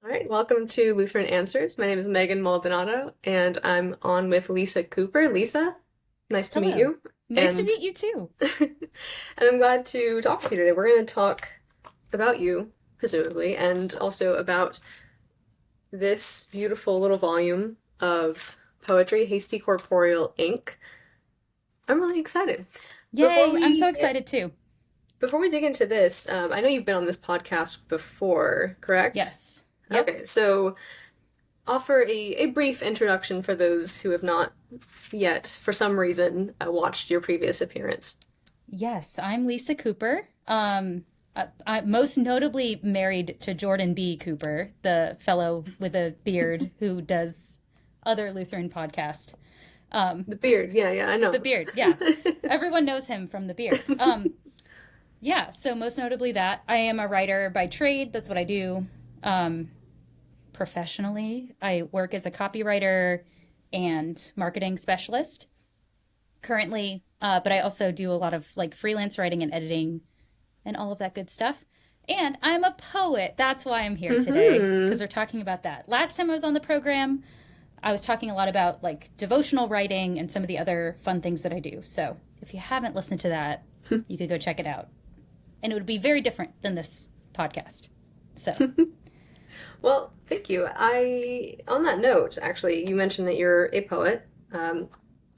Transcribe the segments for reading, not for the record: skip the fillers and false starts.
All right, welcome to Lutheran Answers. My name is Megan Maldonado, and I'm on with Lisa Cooper. Lisa, nice to meet Hello. you. Nice to And meet you too. and I'm glad to talk with you today. We're going to talk about you, presumably, and also about this beautiful little volume of poetry, Hasty Corporeal Ink. I'm really excited. Before Yay, I'm so we excited too. before we dig into this, I know you've been on this podcast before, correct? Yes. Yep. Okay, so offer a brief introduction for those who have not yet, for some reason, watched your previous appearance. Yes, I'm Lisa Cooper. I'm most notably married to Jordan B. Cooper, the fellow with a beard who does other Lutheran podcast. Um, The beard, yeah, yeah, I the know. beard, yeah. Everyone knows him from the beard. Yeah, so most notably that. I am a writer by trade. That's what I do. Um, Professionally, I work as a copywriter and marketing specialist currently, but I also do a lot of like freelance writing and editing and all of that good stuff. And I'm a poet. That's why I'm here today, Hmm. because we're talking about that. Last time I was on the program, I was talking a lot about like devotional writing and some of the other fun things that I do. So if you haven't listened to that, you could go check it out. And it would be very different than this podcast. So, Well, thank you. On that note, actually, you mentioned that you're a poet, um,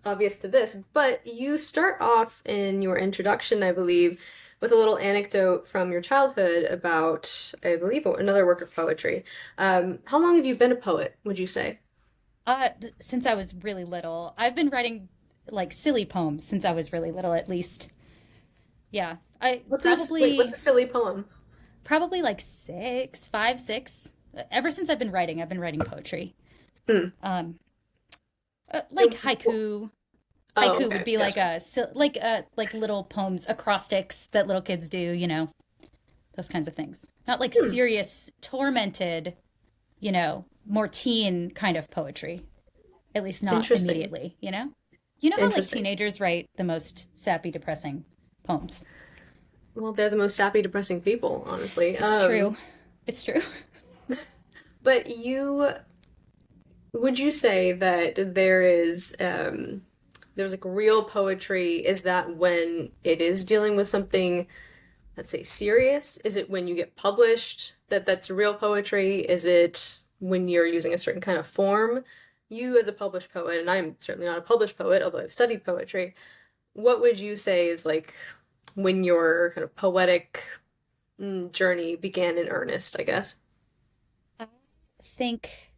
obvious to this, but you start off in your introduction, I believe, with a little anecdote from your childhood about, I believe, another work of poetry. How long have you been a poet, would you say? since I was really little, I've been writing like silly poems since I was really little, at least. Yeah, I What's a silly poem? probably like six, five, six. Ever since I've been writing poetry. Hmm. Um, like And- haiku. Oh, Haiku would okay, be like gotcha. like little poems, acrostics that little kids do. Those kinds of things. Not like Hmm. serious, tormented, more teen kind of poetry. At least not Interesting. immediately. You know how like Interesting. teenagers write the most sappy, depressing poems. Well, they're the most sappy, depressing people, honestly. It's true. It's true. But would you say that there's like real poetry? Is that when it is dealing with something, let's say, serious? Is it when you get published that's real poetry? Is it when you're using a certain kind of form? You as a published poet, and I'm certainly not a published poet, although I've studied poetry, what would you say is like when your kind of poetic journey began in earnest, I guess? I think,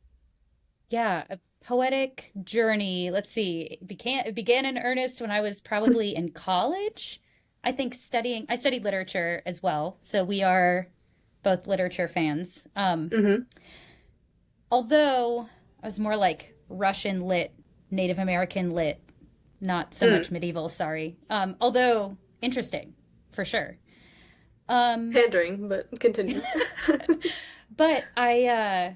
yeah, a poetic journey. Let's see. It began in earnest when I was probably in college. I think I studied literature as well. So we are both literature fans. Hmm. Although I was more like Russian lit, Native American lit, not so Mm. much medieval, sorry. Although interesting, for sure. Um, Pandering, but continue. but yeah,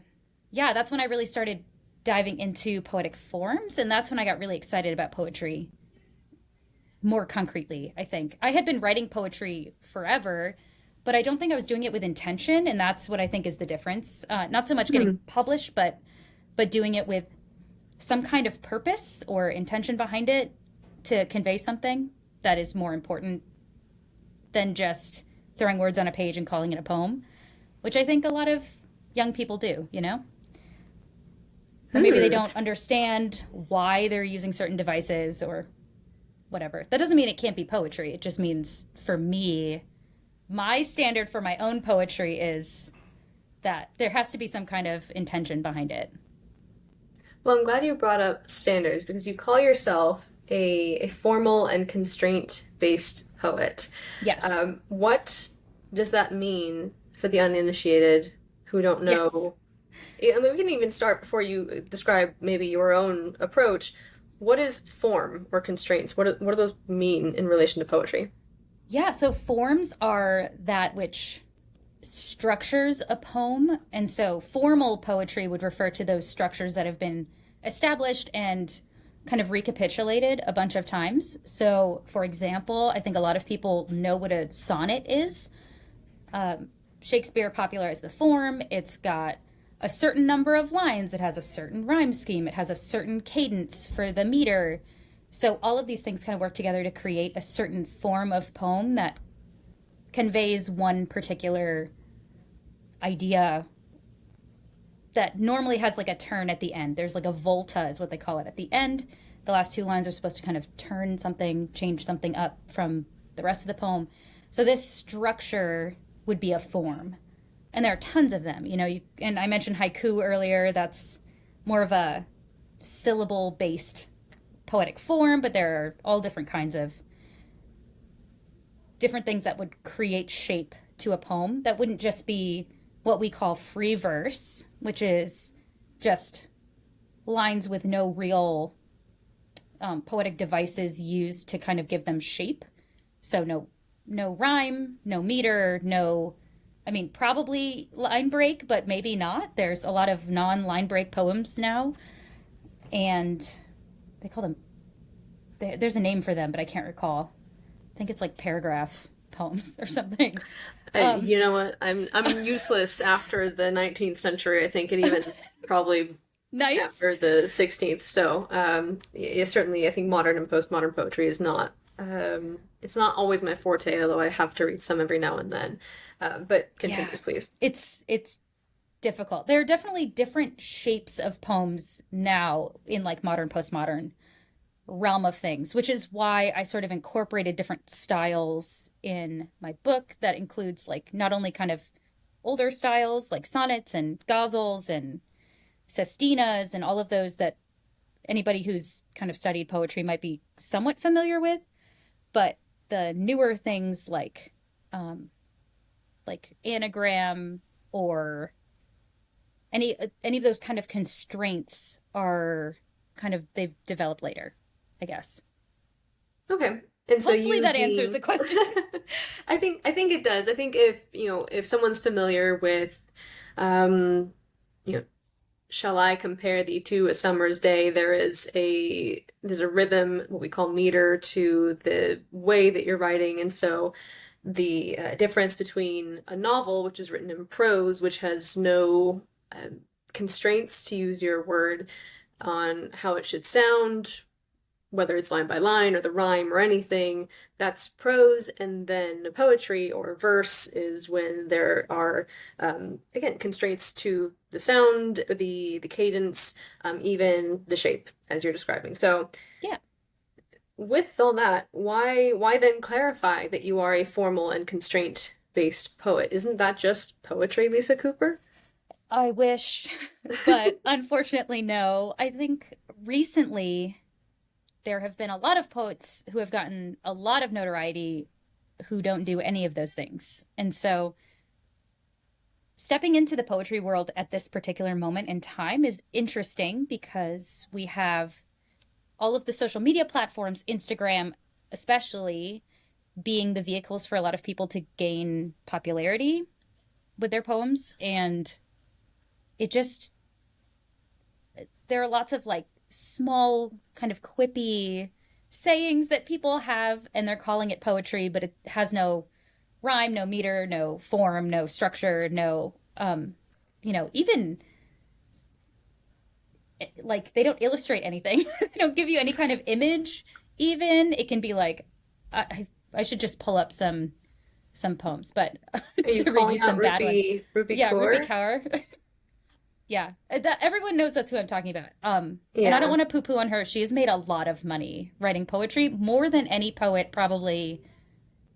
that's when I really started diving into poetic forms. And that's when I got really excited about poetry more concretely, I think. I had been writing poetry forever, but I don't think I was doing it with intention. And that's what I think is the difference. Not so much getting Hmm. published, but doing it with some kind of purpose or intention behind it to convey something that is more important than just throwing words on a page and calling it a poem, which I think a lot of young people do. Or maybe they Hmm. don't understand why they're using certain devices or whatever. That doesn't mean it can't be poetry. It just means for me, my standard for my own poetry is that there has to be some kind of intention behind it. Well, I'm glad you brought up standards because you call yourself a formal and constraint-based poet. Yes. What does that mean for the uninitiated who don't Yes. know? And we can even start before you describe maybe your own approach. What is form or constraints? What do those mean in relation to poetry? Yeah, so forms are that which structures a poem. And so formal poetry would refer to those structures that have been established and kind of recapitulated a bunch of times. So, for example, I think a lot of people know what a sonnet is. Shakespeare popularized the form. It's got a certain number of lines, it has a certain rhyme scheme, it has a certain cadence for the meter. So all of these things kind of work together to create a certain form of poem that conveys one particular idea that normally has like a turn at the end. There's like a volta, is what they call it, at the end. The last two lines are supposed to kind of turn something, change something up from the rest of the poem. So this structure would be a form. And there are tons of them. And I mentioned haiku earlier. That's more of a syllable based poetic form, but there are all different kinds of different things that would create shape to a poem that wouldn't just be what we call free verse, which is just lines with no real poetic devices used to kind of give them shape. So no rhyme, no meter, probably line break, but maybe not. There's a lot of non-line break poems now, and they call them, there's a name for them, but I can't recall. I think it's like paragraph poems or something. You know what? I'm useless after the 19th century, I think, and even probably Nice. after the 16th. So, yeah, certainly, I think modern and postmodern poetry is not. It's not always my forte, although I have to read some every now and then. But continue, Yeah. please. It's difficult. There are definitely different shapes of poems now in like modern postmodern realm of things, which is why I sort of incorporated different styles in my book that includes like not only kind of older styles like sonnets and ghazals and sestinas and all of those that anybody who's kind of studied poetry might be somewhat familiar with, but the newer things like anagram or any of those kind of constraints are kind of they've developed later, I guess. Okay. And so Hopefully you that answers being the question. I think it does. I think if someone's familiar with you know, shall I compare thee to a summer's day, there's a rhythm, what we call meter, to the way that you're writing. And so the difference between a novel, which is written in prose, which has no constraints, to use your word, on how it should sound, whether it's line by line or the rhyme or anything, that's prose. And then poetry or verse is when there are, again, constraints to the sound, the cadence, even the shape, as you're describing. So, Yeah. with all that, why then clarify that you are a formal and constraint-based poet? Isn't that just poetry, Lisa Cooper? I wish, but unfortunately, no. I think recently there have been a lot of poets who have gotten a lot of notoriety who don't do any of those things. And so stepping into the poetry world at this particular moment in time is interesting because we have all of the social media platforms, Instagram especially, being the vehicles for a lot of people to gain popularity with their poems. And it just, there are lots of like small kind of quippy sayings that people have, and they're calling it poetry, but it has no rhyme, no meter, no form, no structure, no, even like they don't illustrate anything. They don't give you any kind of image. Even it can be like, I should just pull up some poems, but Are you to read you calling out some bad ones. Ruby Yeah, Ruby Kaur? Kaur. Yeah, everyone knows that's who I'm talking about. And I don't Yeah. want to poo-poo on her. She has made a lot of money writing poetry, more than any poet probably Yeah,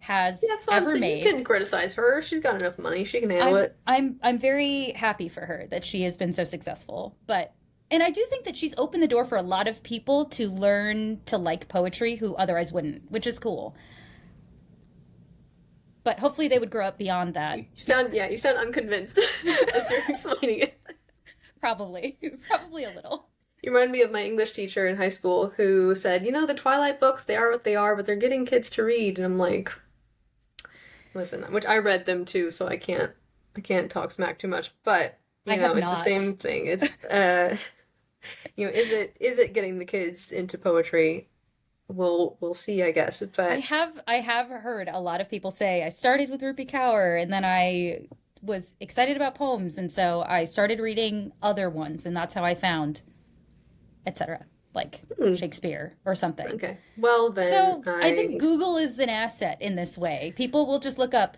has that's what I'm ever saying. You made. can criticize her. She's got enough money. She can handle I'm it. I'm very happy for her that she has been so successful. But and I do think that she's opened the door for a lot of people to learn to like poetry who otherwise wouldn't, which is cool. But hopefully they would grow up beyond that. You sound unconvinced as you're explaining it. Probably. Probably a little. You remind me of my English teacher in high school who said, the Twilight books, they are what they are, but they're getting kids to read. And I'm like, listen, which I read them too, so I can't talk smack too much, but I have it's the not. same thing. It's is it getting the kids into poetry? We'll see, I guess. I But have I have heard a lot of people say I started with Rupi Kaur and then I was excited about poems, and so I started reading other ones, and that's how I found etc. Like Hmm. Shakespeare or something. Okay. Well, then So I think Google is an asset in this way. People will just look up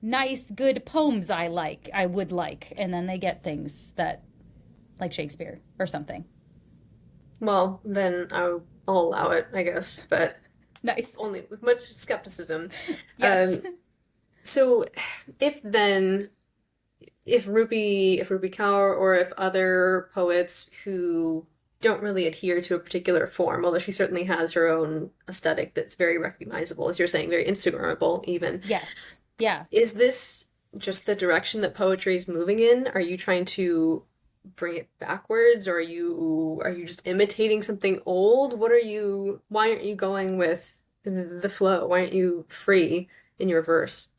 nice, good poems I would like, and then they get things that like Shakespeare or something. I'll allow it, I guess, but Nice. only with much skepticism. Yes. Um, so if then if Ruby Kaur or if other poets who don't really adhere to a particular form, although she certainly has her own aesthetic that's very recognizable, as you're saying, very Instagrammable even. Yes. Yeah. Is this just the direction that poetry is moving in? Are you trying to bring it backwards, or are you just imitating something old? Why aren't you going with the flow? Why aren't you free in your verse?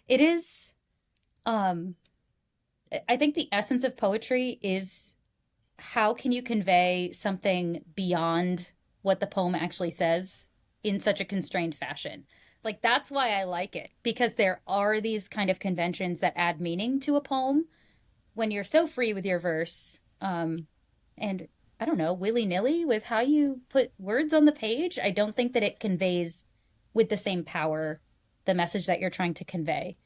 It is um I think the essence of poetry is how can you convey something beyond what the poem actually says in such a constrained fashion? Like, that's why I like it, because there are these kind of conventions that add meaning to a poem when you're so free with your verse. And I don't know, willy nilly with how you put words on the page. I don't think that it conveys with the same power the message that you're trying to convey.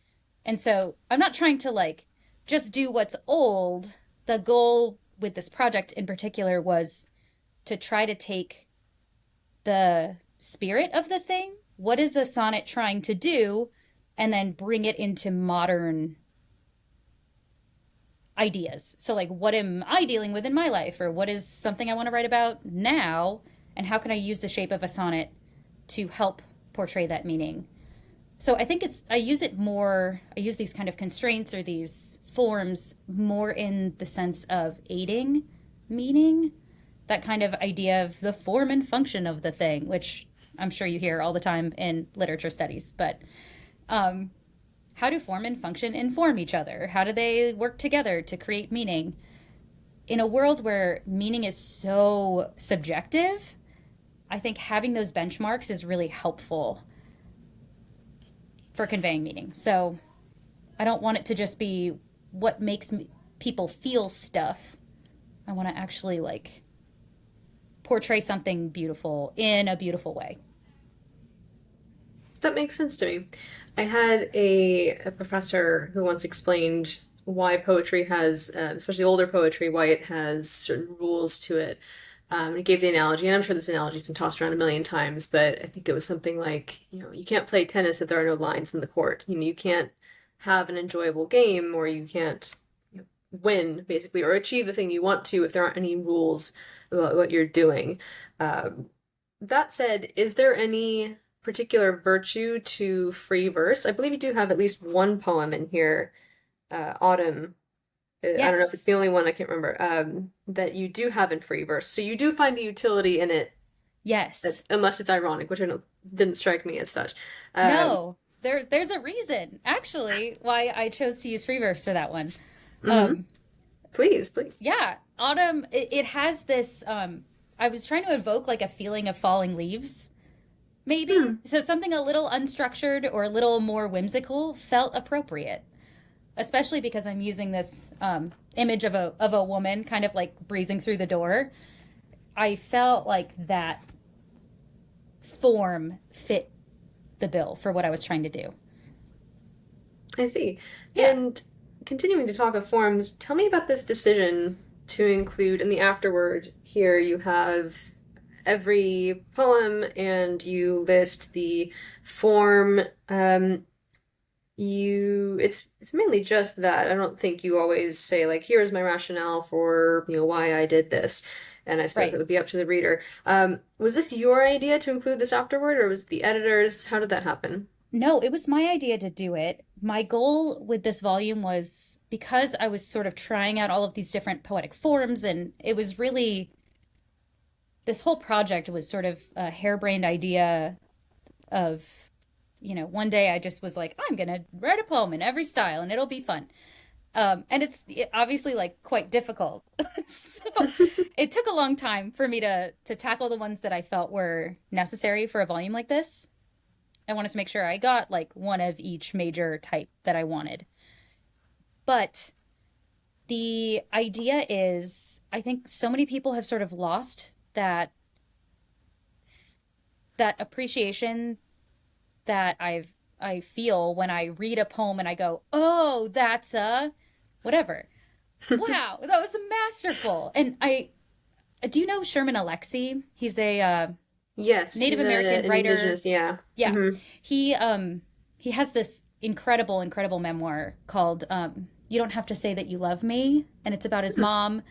And so I'm not trying to like just do what's old. The goal with this project in particular was to try to take the spirit of the thing. What is a sonnet trying to do? And then bring it into modern ideas. So, like, what am I dealing with in my life? Or what is something I want to write about now? And how can I use the shape of a sonnet to help portray that meaning? So I think I use it more, I use these kind of constraints or these forms more in the sense of aiding meaning, that kind of idea of the form and function of the thing, which I'm sure you hear all the time in literature studies. But um, how do form and function inform each other? How do they work together to create meaning? In a world where meaning is so subjective, I think having those benchmarks is really helpful for conveying meaning. So I don't want it to just be what makes people feel stuff. I want to actually like portray something beautiful in a beautiful way. That makes sense to me. I had a professor who once explained why poetry has, especially older poetry, why it has certain rules to it. He gave the analogy, and I'm sure this analogy's been tossed around a million times, but I think it was something like, you can't play tennis if there are no lines in the court. You can't have an enjoyable game, or you can't win, basically, or achieve the thing you want to if there aren't any rules about what you're doing. Um, that said, is there any particular virtue to free verse? I believe you do have at least one poem in here, Autumn. I don't know if it's Yes. the only one, I can't remember, that you do have in free verse. So you do find a utility in it, Yes. unless it's ironic, which didn't strike me as such. Um, No. There's a reason actually why I chose to use free verse for that one. mhm. Um, Please, please. yeah, autumn. It has this. I was trying to evoke like a feeling of falling leaves, maybe. Hmm. So something a little unstructured or a little more whimsical felt appropriate, especially because I'm using this image of a woman kind of like breezing through the door. I felt like that form fit the bill for what I was trying to do. I see. Yeah. And continuing to talk of forms, tell me about this decision to include in the afterword here you have every poem and you list the form. It's mainly just that. I don't think you always say like, here's my rationale for, why I did this. And I suppose that Right. would be up to the reader. Was this your idea to include this afterward, or was it the editor's? How did that happen? No, it was my idea to do it. My goal with this volume was because I was sort of trying out all of these different poetic forms, and it was really this whole project was sort of a harebrained idea of, one day I just was like, I'm gonna write a poem in every style and it'll be fun. And it's obviously like quite difficult. So it took a long time for me to tackle the ones that I felt were necessary for a volume like this. I wanted to make sure I got like one of each major type that I wanted. But the idea is, I think so many people have sort of lost that appreciation that I feel when I read a poem and I go, "Oh, that's a whatever." Wow, that was masterful. And I do you know Sherman Alexie? He's a Yes, Native he's American an writer. indigenous, yeah. Yeah. Hmm. He has this incredible memoir called You Don't Have to Say That You Love Me, and it's about his mom.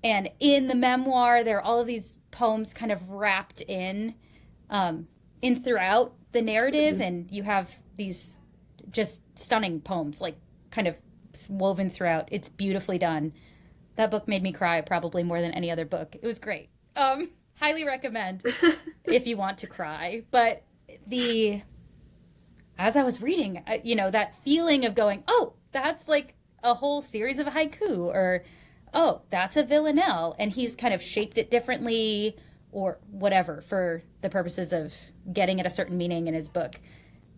And in the memoir, there are all of these poems kind of wrapped in throughout the narrative, and you have these just stunning poems, like kind of woven throughout. It's beautifully done. That book made me cry probably more than any other book. It was great. Highly recommend if you want to cry. But the as I was reading, that feeling of going, oh, that's like a whole series of haiku, or oh, that's a villanelle, and he's kind of shaped it differently, or whatever, for the purposes of getting at a certain meaning in his book.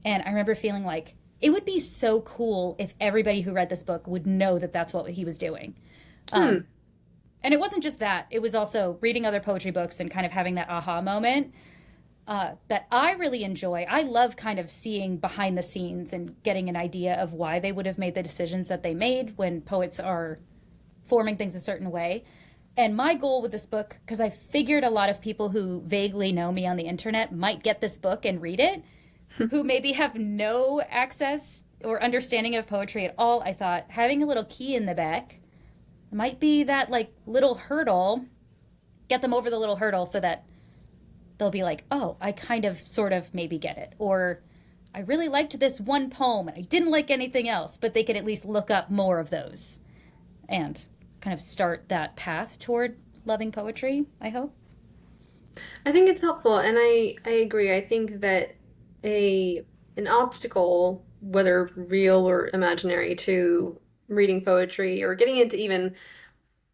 And I remember feeling like it would be so cool if everybody who read this book would know that that's what he was doing. And it wasn't just that, it was also reading other poetry books and kind of having that aha moment that I really enjoy. I love kind of seeing behind the scenes and getting an idea of why they would have made the decisions that they made when poets are forming things a certain way. And my goal with this book, because I figured a lot of people who vaguely know me on the internet might get this book and read it, who maybe have no access or understanding of poetry at all, I thought having a little key in the back might be that like little hurdle, get them over the little hurdle so that they'll be like, oh, I kind of sort of maybe get it. Or I really liked this one poem and I didn't like anything else, but they could at least look up more of those and kind of start that path toward loving poetry, I hope. I think it's helpful, and I agree. I think that a an obstacle, whether real or imaginary, to reading poetry or getting into even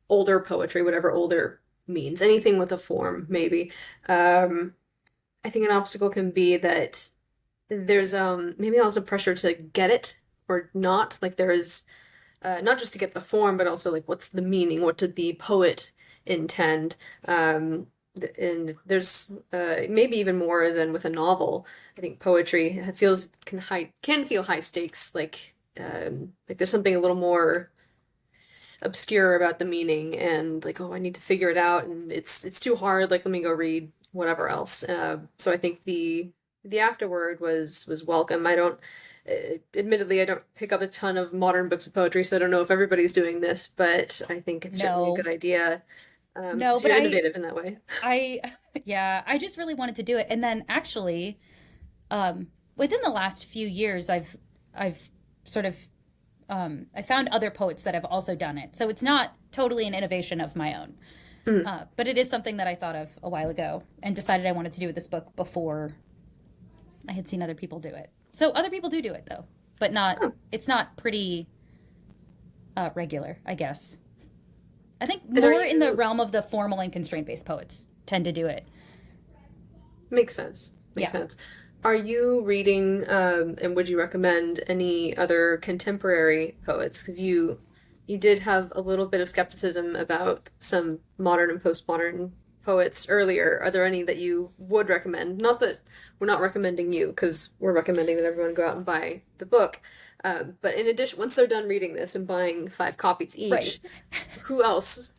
older poetry, whatever older means, anything with a form, maybe. I think an obstacle can be that there's maybe also pressure to get it or not. Like there's not just to get the form, but also like what's the meaning? What did the poet intend? And there's maybe even more than with a novel. I think poetry feels can feel high stakes. Like there's something a little more obscure about the meaning, and like, oh, I need to figure it out, and it's too hard. Like, let me go read whatever else. So I think the afterword was welcome. I don't. Admittedly, I don't pick up a ton of modern books of poetry, so I don't know if everybody's doing this, but I think it's certainly a No, good idea. no, So but you're innovative in that way. I, yeah, I just really wanted to do it. And then actually, within the last few years, I've sort of, I found other poets that have also done it. So it's not totally an innovation of my own. Mm. But it is something that I thought of a while ago and decided I wanted to do with this book before I had seen other people do it. So other people do it though, but not, Oh. it's not pretty regular, I guess. I think And are more in the you realm of the formal and constraint based poets tend to do it. Makes sense. Makes Yeah. sense. Are you reading, and would you recommend any other contemporary poets? Because you did have a little bit of skepticism about some modern and postmodern poets earlier. Are there any that you would recommend? Not that we're not recommending you, because we're recommending that everyone go out and buy the book. But in addition, once they're done reading this and buying 5 copies Right. each, who else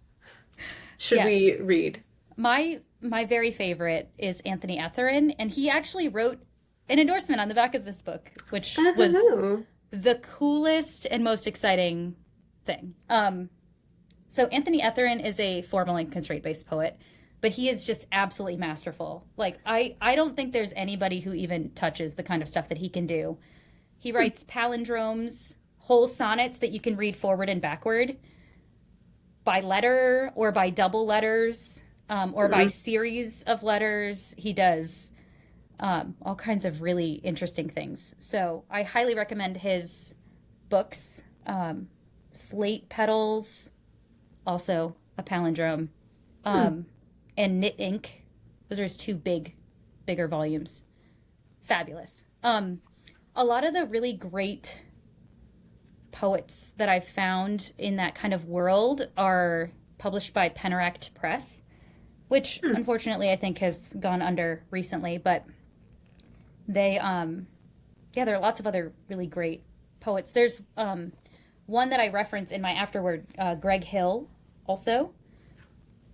should Yes. we read? My very favorite is Anthony Etherin, and he actually wrote an endorsement on the back of this book, which was Oh. the coolest and most exciting thing. So Anthony Etherin is a formal and constraint based poet, but he is just absolutely masterful. Like I don't think there's anybody who even touches the kind of stuff that he can do. He writes palindromes, whole sonnets that you can read forward and backward by letter or by double letters, or by Mhm. series of letters. He does all kinds of really interesting things. So I highly recommend his books. Slate Petals, also a palindrome, Hmm. and Knit Ink. Those are his two bigger volumes. Fabulous. A lot of the really great poets that I've found in that kind of world are published by Peneract Press, which unfortunately I think has gone under recently, but they yeah, there are lots of other really great poets. There's one that I reference in my afterword, Greg Hill, also.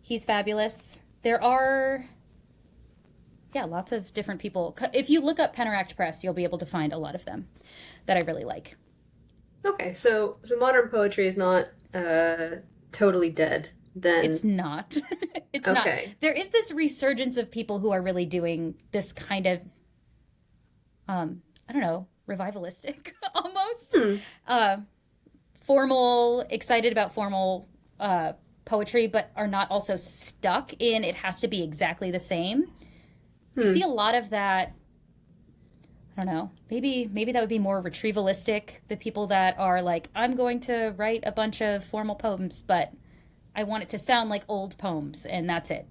He's fabulous. There are, yeah, lots of different people. If you look up Peneract Press, you'll be able to find a lot of them that I really like. Okay, so modern poetry is not totally dead It's then. not. It's not. Okay. There is this resurgence of people who are really doing this kind of, I don't know, revivalistic almost. Hmm. Uh, Formal, excited about formal poetry, but are not also stuck in it has to be exactly the same. You Hmm. see a lot of that. I don't know. Maybe that would be more retrievalistic. The people that are like, I'm going to write a bunch of formal poems, but I want it to sound like old poems, and that's it.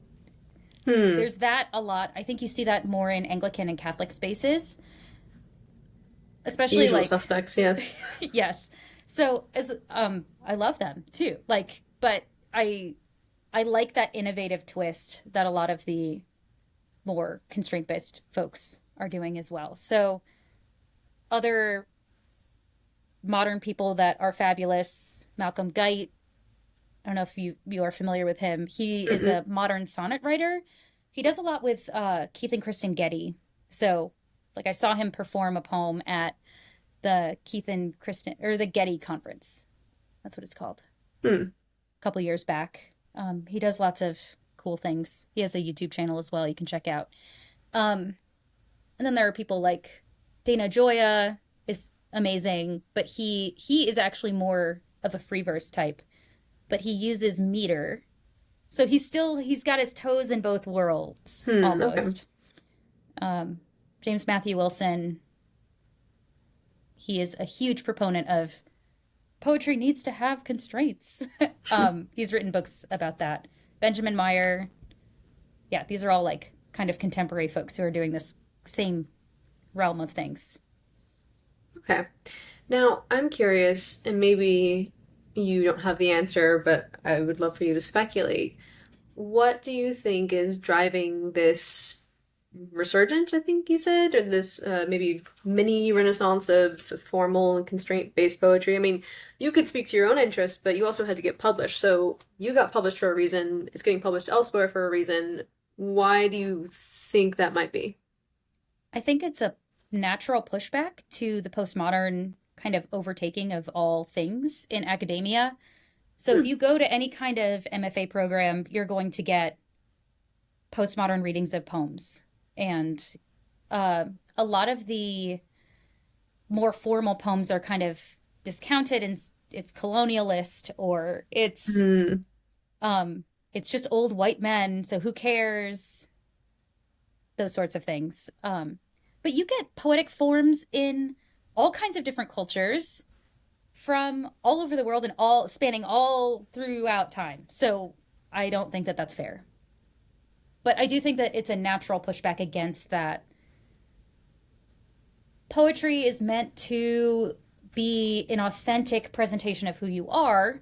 Hmm. There's that a lot. I think you see that more in Anglican and Catholic spaces, especially Usual like suspects, yes. yes. So as I love them too. Like, but I like that innovative twist that a lot of the more constraint-based folks are doing as well. So other modern people that are fabulous, Malcolm Guite, I don't know if you are familiar with him. He is Mm-mm. a modern sonnet writer. He does a lot with Keith and Kristen Getty. So like I saw him perform a poem at the Keith and Kristen or the Getty conference. That's what it's called. Hmm. A couple years back. He does lots of cool things. He has a YouTube channel as well you can check out. Um, and then there are people like Dana Joya is amazing, but he is actually more of a free verse type, but he uses meter. So he's got his toes in both worlds Hmm. Okay. almost. Um, James Matthew Wilson, he is a huge proponent of poetry needs to have constraints. He's written books about that. Benjamin Meyer, yeah, these are all like kind of contemporary folks who are doing this same realm of things. Okay. Now, I'm curious, and maybe you don't have the answer, but I would love for you to speculate. What do you think is driving this resurgence, I think you said, or this maybe mini renaissance of formal and constraint-based poetry? I mean, you could speak to your own interest, but you also had to get published. So you got published for a reason. It's getting published elsewhere for a reason. Why do you think that might be? I think it's a natural pushback to the postmodern kind of overtaking of all things in academia. So if Hmm. you go to any kind of MFA program, you're going to get postmodern readings of poems. And uh, a lot of the more formal poems are kind of discounted and it's colonialist or Hmm. it's just old white men, so who cares? Those sorts of things. But you get poetic forms in all kinds of different cultures from all over the world and all spanning all throughout time. So I don't think that that's fair. But I do think that it's a natural pushback against that. Poetry is meant to be an authentic presentation of who you are.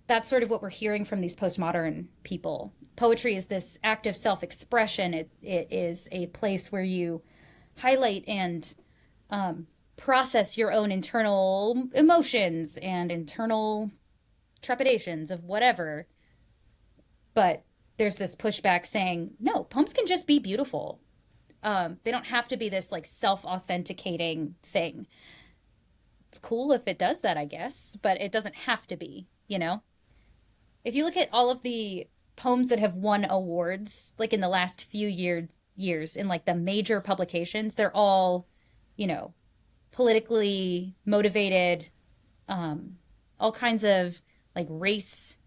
That's sort of what we're hearing from these postmodern people. Poetry is this act of self expression, it is a place where you highlight and process your own internal emotions and internal trepidations of whatever. But there's this pushback saying, no, poems can just be beautiful. They don't have to be this like self authenticating thing. It's cool if it does that, I guess, but it doesn't have to be, you know? If you look at all of the poems that have won awards, like in the last few years in like the major publications, they're all, you know, politically motivated, all kinds of like race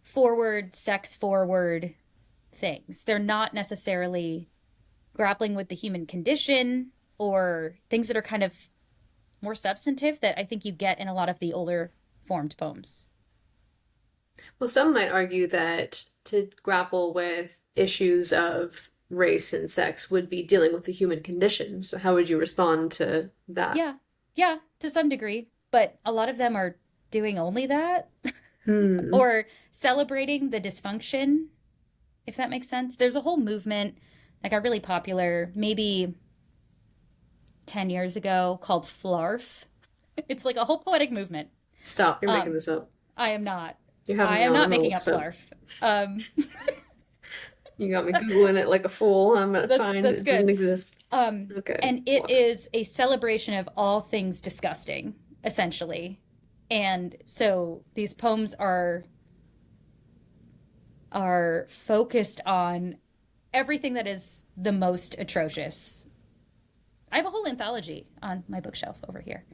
forward, sex forward things. They're not necessarily grappling with the human condition or things that are kind of more substantive that I think you get in a lot of the older formed poems. Well, some might argue that to grapple with issues of race and sex would be dealing with the human condition. So how would you respond to that? Yeah, yeah, to some degree. but a lot of them are doing only that Hmm. or celebrating the dysfunction, if that makes sense. There's a whole movement that got really popular maybe 10 years ago called Flarf. It's like a whole poetic movement. Stop, you're making Um, this up. I am not. You have I me am on. not I'm gonna making look up this up. Flarf. Um, You got me Googling it like a fool. I'm gonna find that's it doesn't good. exist. Okay. And it is a celebration of all things disgusting, essentially. And so these poems are focused on everything that is the most atrocious. I have a whole anthology on my bookshelf over here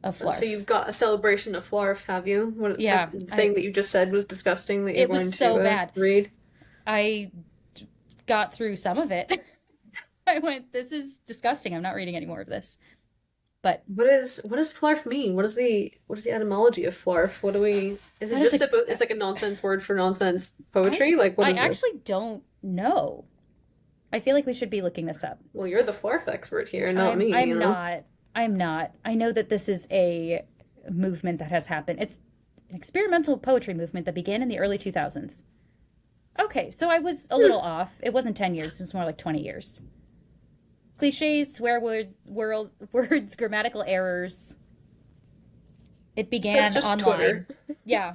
of So Flarf. you've got a celebration of Flarf, have you? What Yeah, the thing that you just said was disgusting that you're it was going so to bad. read? I got through some of it. I went, this is disgusting. I'm not reading any more of this. But What does Flarf mean? What is the etymology of Flarf? What do we is it that is just a it's like a nonsense word for nonsense I poetry? Like what I is this? actually don't know. I feel like we should be looking this up. Well, you're the Flarf expert here, not me, I'm not. I'm not. I know that this is a movement that has happened. It's an experimental poetry movement that began in the early 2000s. Okay, so I was a little off. It wasn't 10 years, it was more like 20 years. Cliches, words, grammatical errors. It began That's just online. Twitter. Yeah.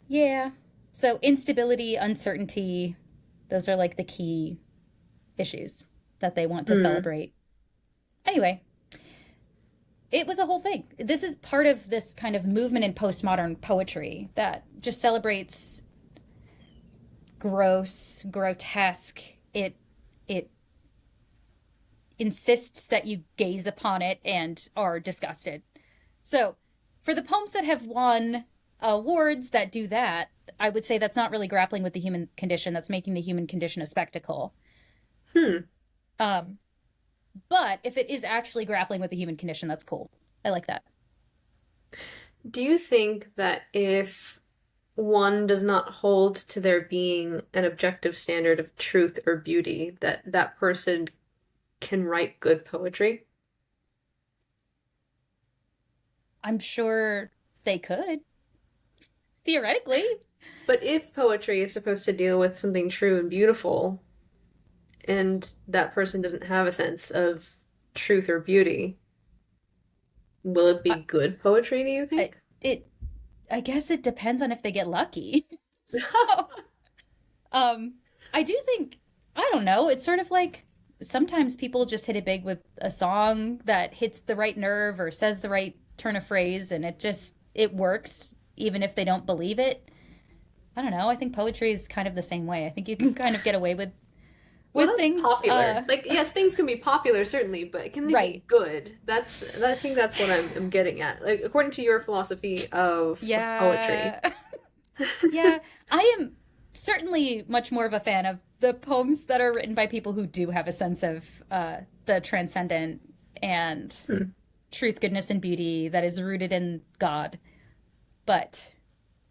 Yeah. So instability, uncertainty, those are like the key issues that they want to Hmm. celebrate. Anyway, it was a whole thing. This is part of this kind of movement in postmodern poetry that just celebrates gross, grotesque. It insists that you gaze upon it and are disgusted. So, for the poems that have won awards that do that, I would say that's not really grappling with the human condition. That's making the human condition a spectacle. Hmm. Um, but if it is actually grappling with the human condition, that's cool. I like that. Do you think that if one does not hold to there being an objective standard of truth or beauty, that that person can write good poetry? I'm sure they could, theoretically. But if poetry is supposed to deal with something true and beautiful, and that person doesn't have a sense of truth or beauty, will it be I, good poetry, do you I, think? it, I guess it depends on if they get lucky. So, um, I do think, I don't know, it's sort of like sometimes people just hit it big with a song that hits the right nerve or says the right turn of phrase, and it works even if they don't believe it. I don't know. I think poetry is kind of the same way. I think you can kind of get away Well, with that's things. popular. Like, yes, things can be popular, certainly, but can they be Right. good? I think that's what I'm getting at. Like, according to your philosophy of poetry. Yeah. Yeah. I am certainly much more of a fan of the poems that are written by people who do have a sense of the transcendent and Hmm. truth, goodness, and beauty that is rooted in God. But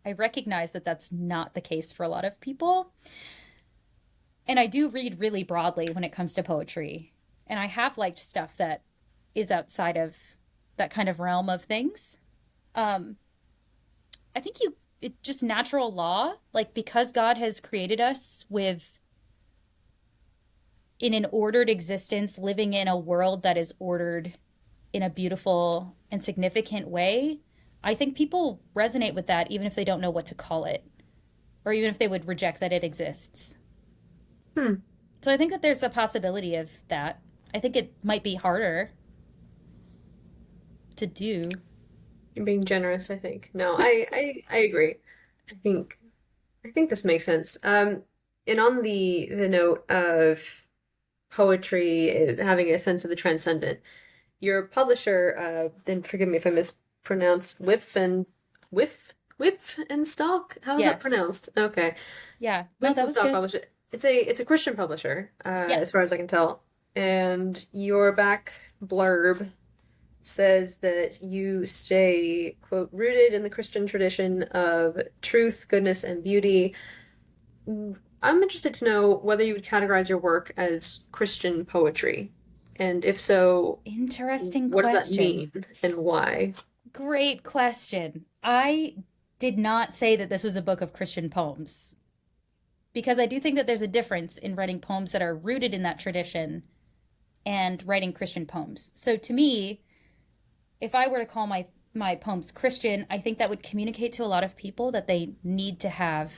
I recognize that that's not the case for a lot of people. And I do read really broadly when it comes to poetry. And I have liked stuff that is outside of that kind of realm of things. Um, I think it's just natural law, like because God has created us with in an ordered existence, living in a world that is ordered in a beautiful and significant way. I think people resonate with that even if they don't know what to call it, or even if they would reject that it exists. Hmm. So I think that there's a possibility of that. I think it might be harder to do. You're being generous, I think. No, I agree. I think I think this makes sense. And on the note of poetry having a sense of the transcendent, your publisher, then forgive me if I mispronounce Whip and Stock? How is that Yes. pronounced? Okay. Yeah. No, Whip that and was Stock good. publisher. It's a Christian publisher, as far Yes. as I can tell. And your back blurb says that you stay, quote, rooted in the Christian tradition of truth, goodness, and beauty. I'm interested to know whether you would categorize your work as Christian poetry. And if so, Interesting what does that question. mean and why? Great question. I did not say that this was a book of Christian poems because I do think that there's a difference in writing poems that are rooted in that tradition and writing Christian poems. So to me, if I were to call my poems Christian, I think that would communicate to a lot of people that they need to have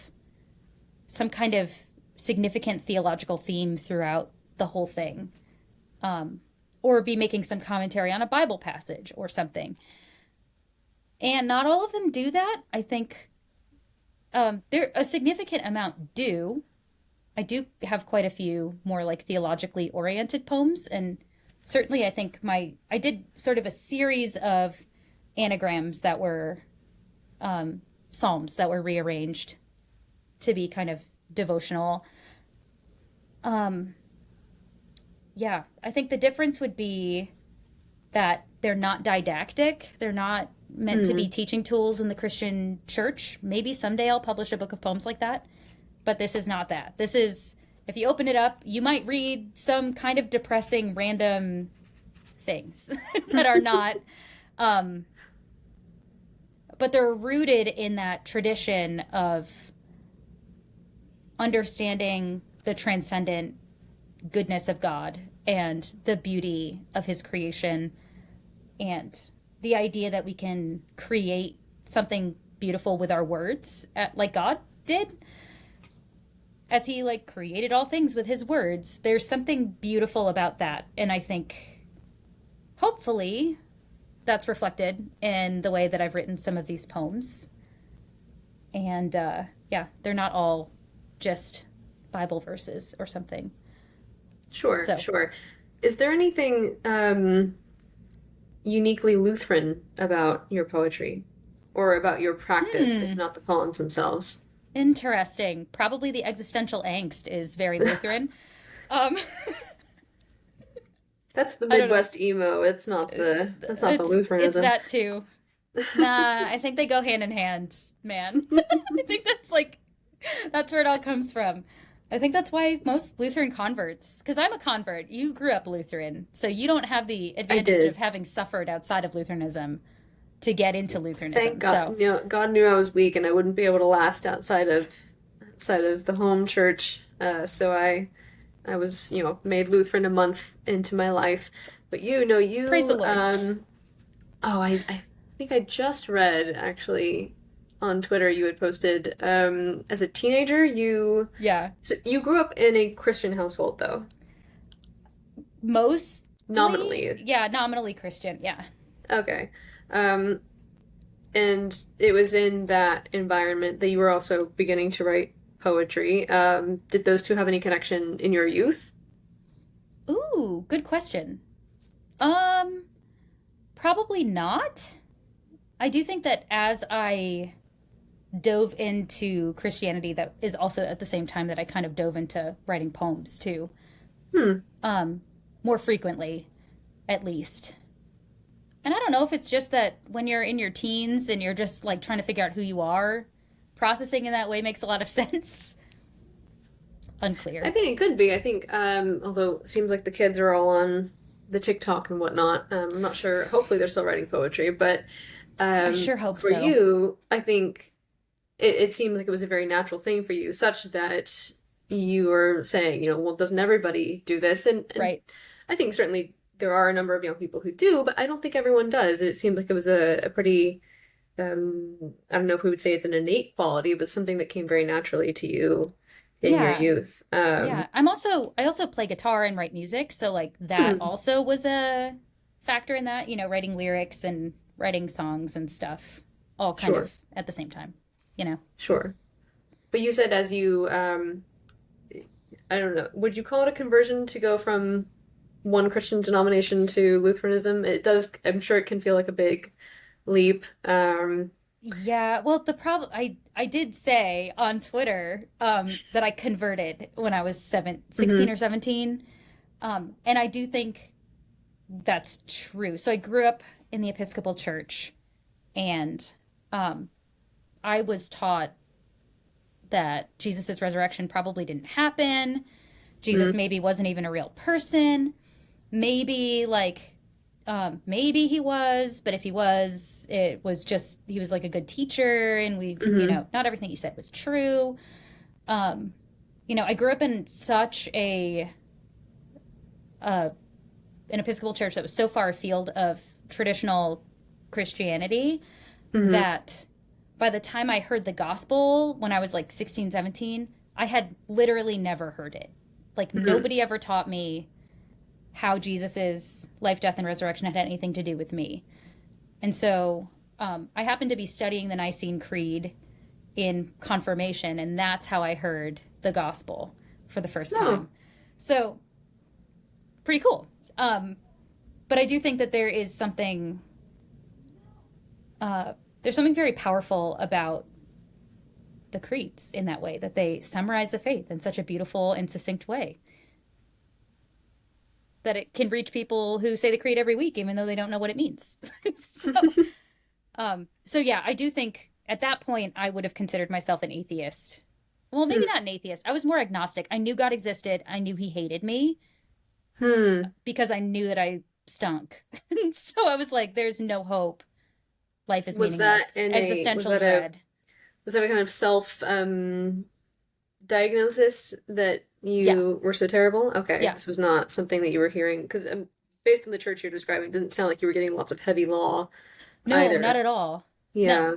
some kind of significant theological theme throughout the whole thing, or be making some commentary on a Bible passage or something. And not all of them do that. I think there a significant amount do. I do have quite a few more like theologically oriented poems, and certainly I think I did sort of a series of anagrams that were psalms that were rearranged to be kind of devotional. Yeah, I think the difference would be that they're not didactic. They're not meant to be teaching tools in the Christian church. Maybe someday I'll publish a book of poems like that, but this is not that. This is, if you open it up, you might read some kind of depressing random things that are not, but they're rooted in that tradition of understanding the transcendent goodness of God and the beauty of his creation and the idea that we can create something beautiful with our words, like God did, as he like created all things with his words. There's something beautiful about that, and I think hopefully that's reflected in the way that I've written some of these poems. And yeah, they're not all just Bible verses or something. Sure, So sure. Is there anything uniquely Lutheran about your poetry or about your practice, if not the poems themselves? interesting. Probably the existential angst is very Lutheran. Um, That's the I don't know. Midwest emo. That's not the It's Lutheranism. that too. Nah, I think they go hand in hand, man. I think that's where it all comes from. I think that's why most Lutheran converts, because I'm a convert, you grew up Lutheran, so you don't have the I advantage of did. having suffered outside of Lutheranism to get into Thank Lutheranism. God. So, God knew I was weak and I wouldn't be able to last outside of the home church. So I was, made Lutheran a month into my life. But praise the Lord. I think I just read actually on Twitter you had posted as a teenager Yeah. so you grew up in a Christian household though, Mostly, nominally. yeah, nominally Christian. Yeah. Okay. Um, and it was in that environment that you were also beginning to write poetry. Did those two have any connection in your youth? Ooh, good question. Um, Probably not. I do think that as I dove into Christianity, that is also at the same time that I kind of dove into writing poems too, Hmm. more frequently, at least. And I don't know if it's just that when you're in your teens and you're just like trying to figure out who you are, processing in that way makes a lot of sense. I Unclear. mean, it could be. I think, although it seems like the kids are all on the TikTok and whatnot. I'm not sure. Hopefully, they're still writing poetry, but I sure hope for so. you, I think it seemed like it was a very natural thing for you, such that you were saying, well, doesn't everybody do this? And Right. I think certainly there are a number of young people who do, but I don't think everyone does. It seemed like it was a pretty, I don't know if we would say it's an innate quality, but something that came very naturally to you in your Yeah. youth. Yeah. I also play guitar and write music, so like that Hmm, also was a factor in that, writing lyrics and writing songs and stuff all kind sure, of at the same time, you know. sure. But you said as you, I don't know, would you call it a conversion to go from one Christian denomination to Lutheranism? It does, I'm sure it can feel like a big leap. Yeah, well, the problem I did say on Twitter that I converted when I was 16 Mhm. or 17. And I do think that's true. So I grew up in the Episcopal Church, and um, I was taught that Jesus's resurrection probably didn't happen. Jesus Mhm. maybe wasn't even a real person. maybe like maybe he was, but if he was, it was just he was like a good teacher, and we, Hmm. not everything he said was true. Um, I grew up in such a uh, an Episcopal church that was so far afield of traditional Christianity Hmm. that by the time I heard the gospel when I was like 16, 17, I had literally never heard it. Like Hmm. nobody ever taught me how Jesus's life, death, and resurrection had anything to do with me. And so I happened to be studying the Nicene Creed in confirmation, and that's how I heard the gospel for the first No. time. So pretty cool. Um, but I do think that uh, there's something very powerful about the creeds in that way, that they summarize the faith in such a beautiful and succinct way that it can reach people who say the creed every week, even though they don't know what it means. So yeah, I do think at that point I would have considered myself an atheist. Well, maybe Hmm. not an atheist. I was more agnostic. I knew God existed. I knew He hated me Hmm. because I knew that I stunk. So I was like, "There's no hope. Life is Was that meaningless. in a Existential dread." was that a kind of self diagnosis that Yeah, you were so terrible? Okay, yeah. this was not something that you were hearing because based on the church you're describing, it doesn't sound like you were getting lots of heavy law No, not either. at all. No, Yeah.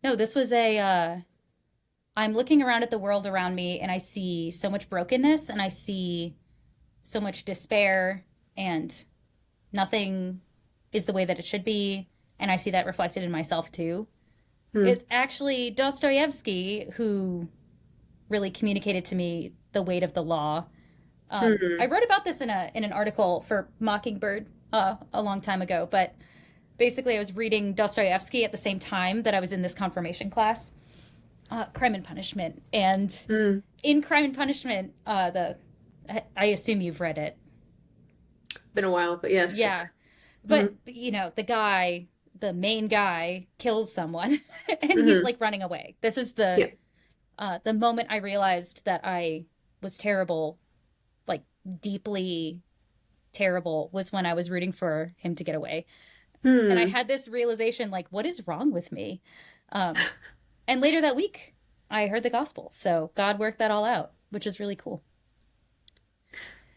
no. This was a. I'm looking around at the world around me, and I see so much brokenness, and I see so much despair, and nothing is the way that it should be. And I see that reflected in myself too. Hmm. It's actually Dostoevsky who really communicated to me the weight of the law. I Hmm. wrote about this in an article for Mockingbird a long time ago, but basically I was reading Dostoevsky at the same time that I was in this confirmation class, Crime and Punishment, and Hmm. in Crime and Punishment, the I assume you've read it. Been a while, but yes. Yeah, Hmm. but the guy, the main guy, kills someone, and he's Hmm. like running away. This is Yeah. the moment I realized that I was terrible, like deeply terrible, was when I was rooting for him to get away. And I Hmm. had this realization, like, what is wrong with me? Um, and later that week, I heard the gospel. So God worked that all out, which is really cool.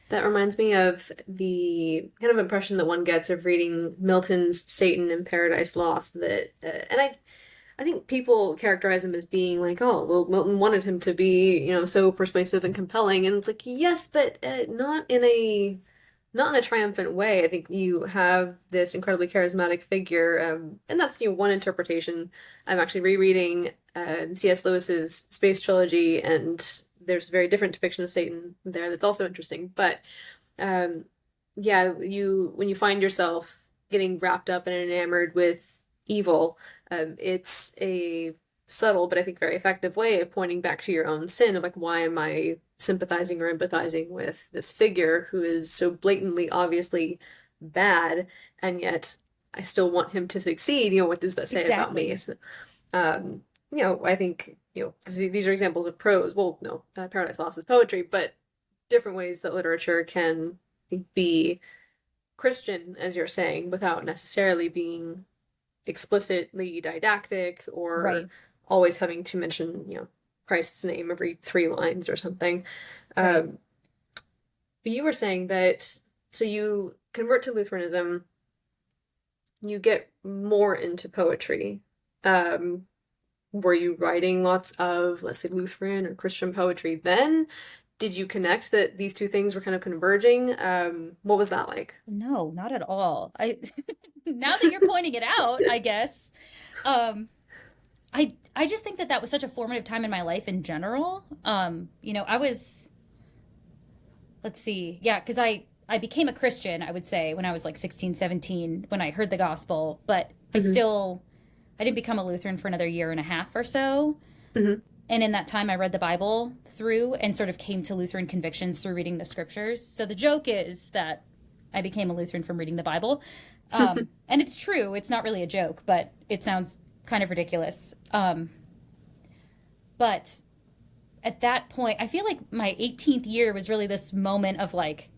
That reminds me of the kind of impression that one gets of reading Milton's Satan in Paradise Lost. That, and I think people characterize him as being like, oh, well, Milton wanted him to be, so persuasive and compelling, and it's like, yes, but not in a triumphant way. I think you have this incredibly charismatic figure, and that's one interpretation. I'm actually rereading C.S. Lewis's Space Trilogy, and there's a very different depiction of Satan there that's also interesting. But um, yeah, you when you find yourself getting wrapped up and enamored with evil, it's a subtle but I think very effective way of pointing back to your own sin of like, why am I sympathizing or empathizing with this figure who is so blatantly, obviously bad, and yet I still want him to succeed. What does that say about me? Exactly. So, I think, 'cause these are examples of prose. Well, no, Paradise Lost is poetry, but different ways that literature can be Christian, as you're saying, without necessarily being explicitly didactic or Right, always having to mention, Christ's name every 3 lines or something. right. Um, but you were saying that so you convert to Lutheranism, you get more into poetry. Um, were you writing lots of, let's say, Lutheran or Christian poetry then? Did you connect that these two things were kind of converging? What was that like? No, not at all. I now that you're pointing it out, I guess. Um, I just think that that was such a formative time in my life in general. I was, let's see. Yeah, because I became a Christian, I would say, when I was like 16, 17, when I heard the gospel, but Hmm. I didn't become a Lutheran for another year and a half or so. Hmm. And in that time, I read the Bible through and sort of came to Lutheran convictions through reading the scriptures. So the joke is that I became a Lutheran from reading the Bible. And it's true. It's not really a joke, but it sounds kind of ridiculous. But at that point, I feel like my 18th year was really this moment of like,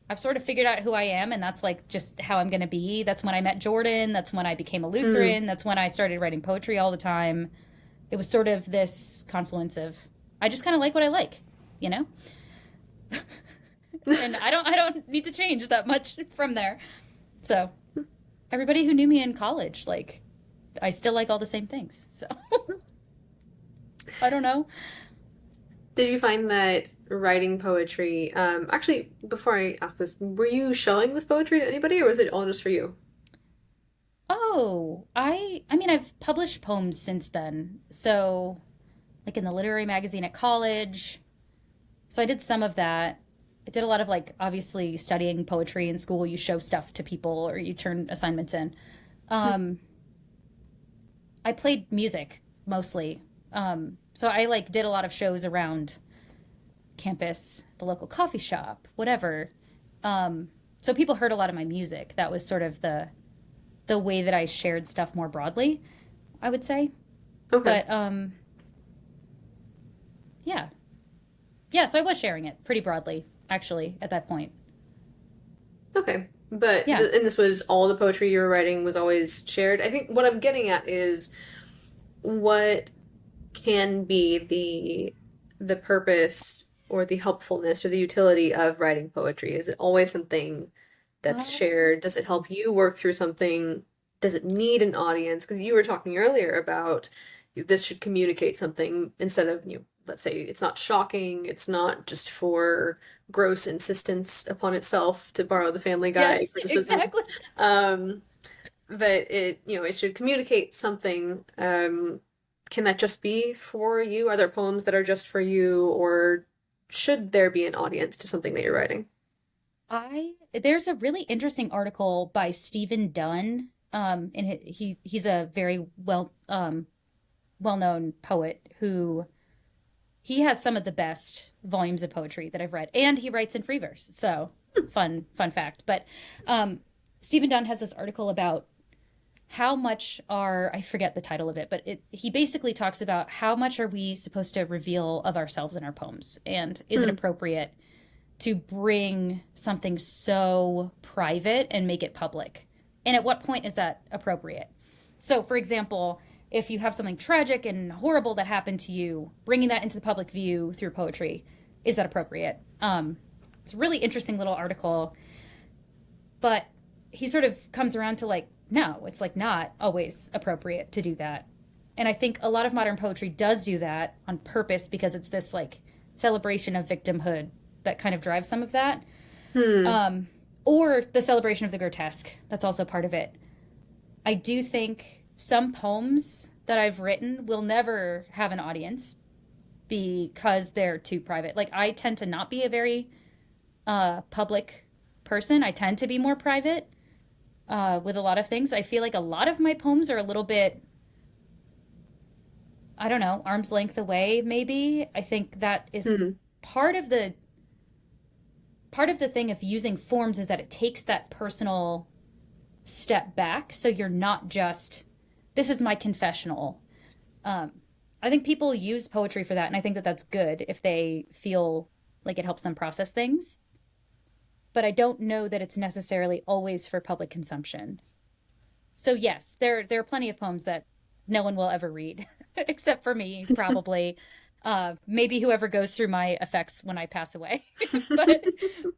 I've sort of figured out who I am, and that's like just how I'm going to be. That's when I met Jordan. That's when I became a Lutheran. That's when I started writing poetry all the time. It was sort of this confluence of I just kind of like what I like, you know? And I don't need to change that much from there. So, everybody who knew me in college, like I still like all the same things. So, I don't know. Did you find that writing poetry, actually, before I ask this, were you showing this poetry to anybody or was it all just for you? Oh, I mean I've published poems since then. So, like in the literary magazine at college. So I did some of that. I did a lot of like obviously studying poetry in school. You show stuff to people or you turn assignments in. Um, I played music mostly. So I like did a lot of shows around campus, the local coffee shop, whatever. So people heard a lot of my music. That was sort of the way that I shared stuff more broadly, I would say. Okay. But yeah, yeah. So I was sharing it pretty broadly, actually, at that point. Okay. But, Yeah. and this was all the poetry you were writing was always shared. I think what I'm getting at is what can be the purpose or the helpfulness or the utility of writing poetry? Is it always something that's Uh, shared? Does it help you work through something? Does it need an audience? Because you were talking earlier about this should communicate something instead of, let's say it's not shocking, it's not just for gross insistence upon itself, to borrow the Family Guy yes, criticism. exactly. Um, but it should communicate something. Can that just be for you? Are there poems that are just for you, or should there be an audience to something that you're writing? I there's a really interesting article by Stephen Dunn. And he's a very well-known poet who he has some of the best volumes of poetry that I've read, and he writes in free verse. So fun fact. But Stephen Dunn has this article about how much are I forget the title of it, but he basically talks about how much are we supposed to reveal of ourselves in our poems, and is it Hmm. appropriate to bring something so private and make it public? And at what point is that appropriate? So, for example, if you have something tragic and horrible that happened to you, bringing that into the public view through poetry, is that appropriate? It's a really interesting little article, but he sort of comes around to like, no, it's like not always appropriate to do that. And I think a lot of modern poetry does do that on purpose because it's this like celebration of victimhood that kind of drives some of that. Hmm. Or the celebration of the grotesque. That's also part of it. I do think some poems that I've written will never have an audience because they're too private. Like I tend to not be a very public person. I tend to be more private with a lot of things. I feel like a lot of my poems are a little bit, I don't know, arm's length away, maybe. I think that is Hmm. part of the part of the thing of using forms is that it takes that personal step back. So you're not just, this is my confessional. Um, I think people use poetry for that. And I think that that's good if they feel like it helps them process things. But I don't know that it's necessarily always for public consumption. So yes, there are plenty of poems that no one will ever read, except for me, probably. Maybe whoever goes through my effects when I pass away. but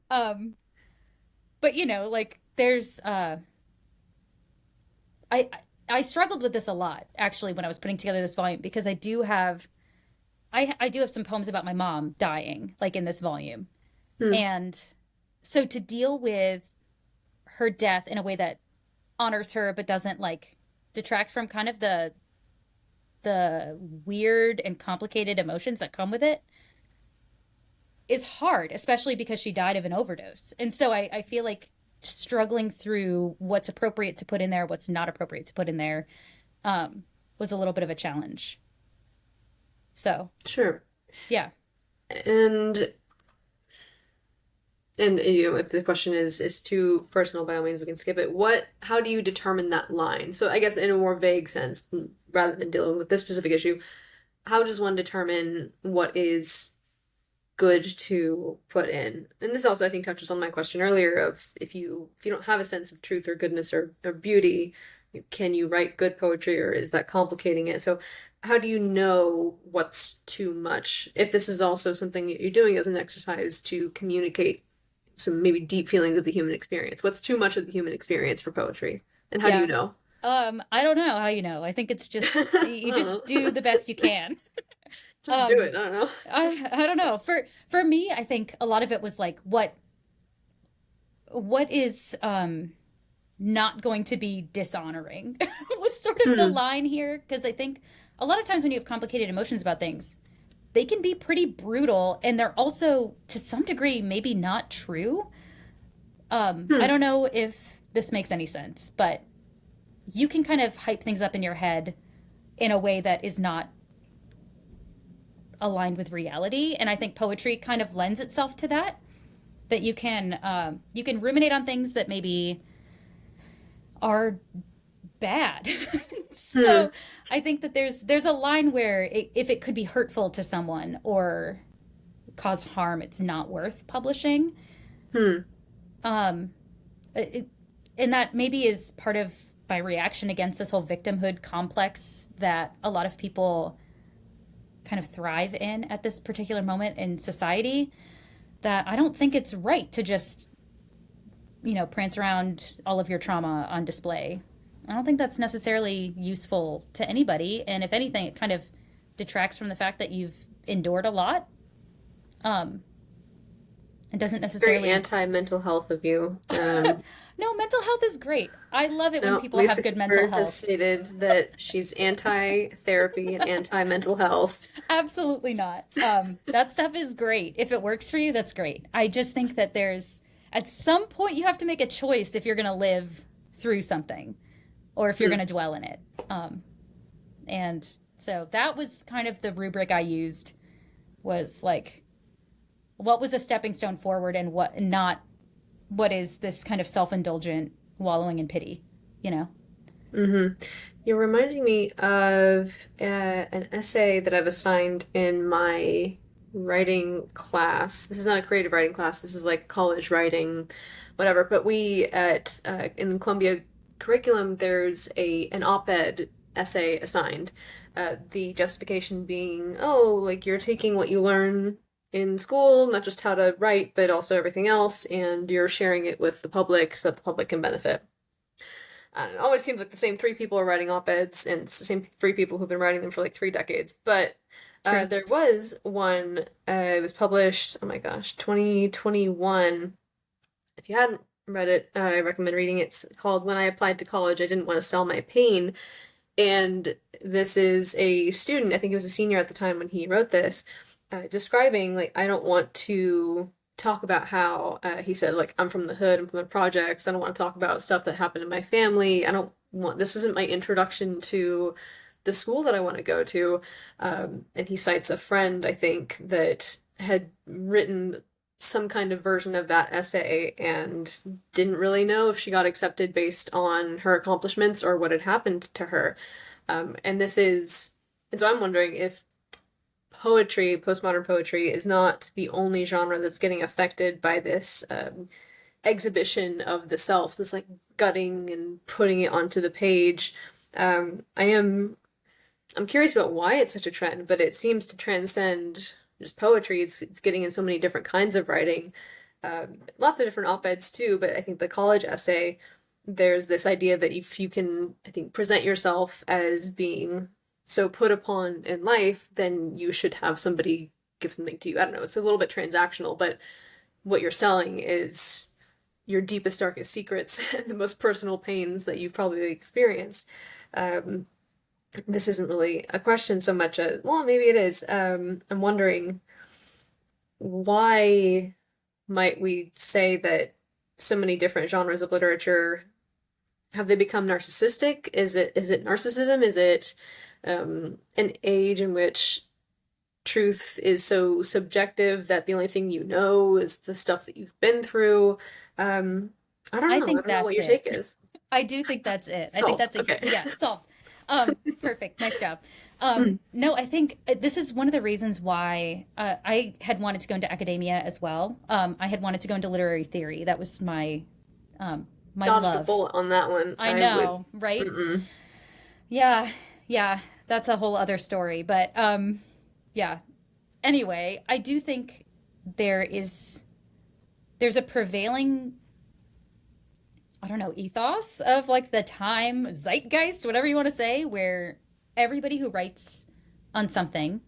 um, but like there's I I struggled with this a lot actually when I was putting together this volume because I do have some poems about my mom dying like in this volume. Hmm. And so to deal with her death in a way that honors her but doesn't like detract from kind of the weird and complicated emotions that come with it is hard, especially because she died of an overdose. And so I feel like struggling through what's appropriate to put in there, what's not appropriate to put in there, was a little bit of a challenge. So, Sure. yeah. And if the question is too personal, by all means, we can skip it. How do you determine that line? So I guess in a more vague sense, rather than dealing with this specific issue, how does one determine what is good to put in. And this also, I think, touches on my question earlier of if you don't have a sense of truth or goodness or beauty, can you write good poetry, or is that complicating it? So how do you know what's too much? If this is also something that you're doing as an exercise to communicate some maybe deep feelings of the human experience. What's too much of the human experience for poetry? And how do you Yeah. know? I don't know how you know. I think it's just I you don't just know. do the best you can. Just do Um, it. I don't know. I don't know. For me, I think a lot of it was like what is not going to be dishonoring was sort of the Hmm. line here, because I think a lot of times when you have complicated emotions about things, they can be pretty brutal, and they're also to some degree maybe not true. I Hmm. don't know if this makes any sense, but you can kind of hype things up in your head in a way that is not aligned with reality, and I think poetry kind of lends itself to that. That you can ruminate on things that maybe are bad. Hmm. So I think that there's a line where if it could be hurtful to someone or cause harm, it's not worth publishing. Hmm. Um, it, and that maybe is part of my reaction against this whole victimhood complex that a lot of people kind of thrive in at this particular moment in society. That I don't think it's right to just, prance around all of your trauma on display. I don't think that's necessarily useful to anybody. And if anything, it kind of detracts from the fact that you've endured a lot. Um, it doesn't Very necessarily. anti-mental health of you. No, mental health is great. I love it when No, people have Lisa good mental Cooper has health. stated that she's anti-therapy and anti-mental health. Absolutely not. That stuff is great. If it works for you, that's great. I just think that at some point, you have to make a choice if you're going to live through something or if you're Hmm. going to dwell in it. And so that was kind of the rubric I used, was like, what was a stepping stone forward, and what is this kind of self-indulgent wallowing in pity, you know? Mm-hmm. You're reminding me of an essay that I've assigned in my writing class. This is not a creative writing class. This is like college writing, whatever. But we at in the Columbia curriculum, there's a an op-ed essay assigned. The justification being, oh, like you're taking what you learn in school, not just how to write, but also everything else, and you're sharing it with the public so that the public can benefit. It always seems like the same three people are writing op-eds, and it's the same three people who've been writing them for like 3 decades. But True. there was one, it was published, oh my gosh, 2021. If you hadn't read it, I recommend reading it. It's called When I Applied to College, I Didn't Want to Sell My Pain. And this is a student, I think he was a senior at the time when he wrote this, describing, like, I don't want to talk about how he said, like, I'm from the hood, I'm from the projects. I don't want to talk about stuff that happened in my family. I don't want, this isn't my introduction to the school that I want to go to. And he cites a friend, I think, that had written some kind of version of that essay and didn't really know if she got accepted based on her accomplishments or what had happened to her. And this is, and so I'm wondering if poetry, postmodern poetry, is not the only genre that's getting affected by this exhibition of the self, this like gutting and putting it onto the page. I'm curious about why it's such a trend, but it seems to transcend just poetry. It's getting in so many different kinds of writing, lots of different op-eds too. But I think the college essay, there's this idea that if you can, I think, present yourself as being so put upon in life, then you should have somebody give something to you. I don't know. It's a little bit transactional, but what you're selling is your deepest, darkest secrets and the most personal pains that you've probably experienced. Um, this isn't really a question so much as, well, maybe it is. I'm wondering why might we say that so many different genres of literature have they become narcissistic? Is it narcissism? Is it an age in which truth is so subjective that the only thing you know is the stuff that you've been through? Um, I don't I know. I think don't know what that's your take it. is. I do think that's it. I think Solved. that's Okay. yeah, solved. Perfect. Nice job. Hmm. No, I think this is one of the reasons why I had wanted to go into academia as well. I had wanted to go into literary theory. That was um, my Dodged a love. bullet on that one. I I would. know, right? Mm-mm. Yeah, yeah. That's a whole other story. But yeah. Anyway, I do think there is there's a prevailing, I don't know, ethos of like the time, zeitgeist, whatever you want to say, where everybody who writes on something,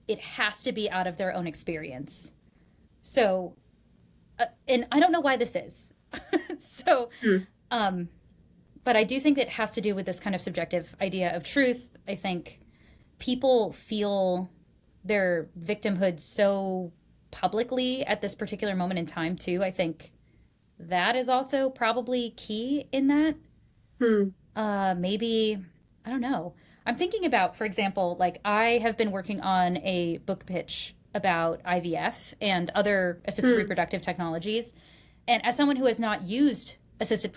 it has to be out of their own experience. So, and I don't know why this is. so, Hmm. um, but I do think that it has to do with this kind of subjective idea of truth. I think people feel their victimhood so publicly at this particular moment in time, too. I think that is also probably key in that. Hmm. Maybe, I don't know. I'm thinking about, for example, like I have been working on a book pitch about IVF and other assisted Hmm. reproductive technologies. And as someone who has not used assisted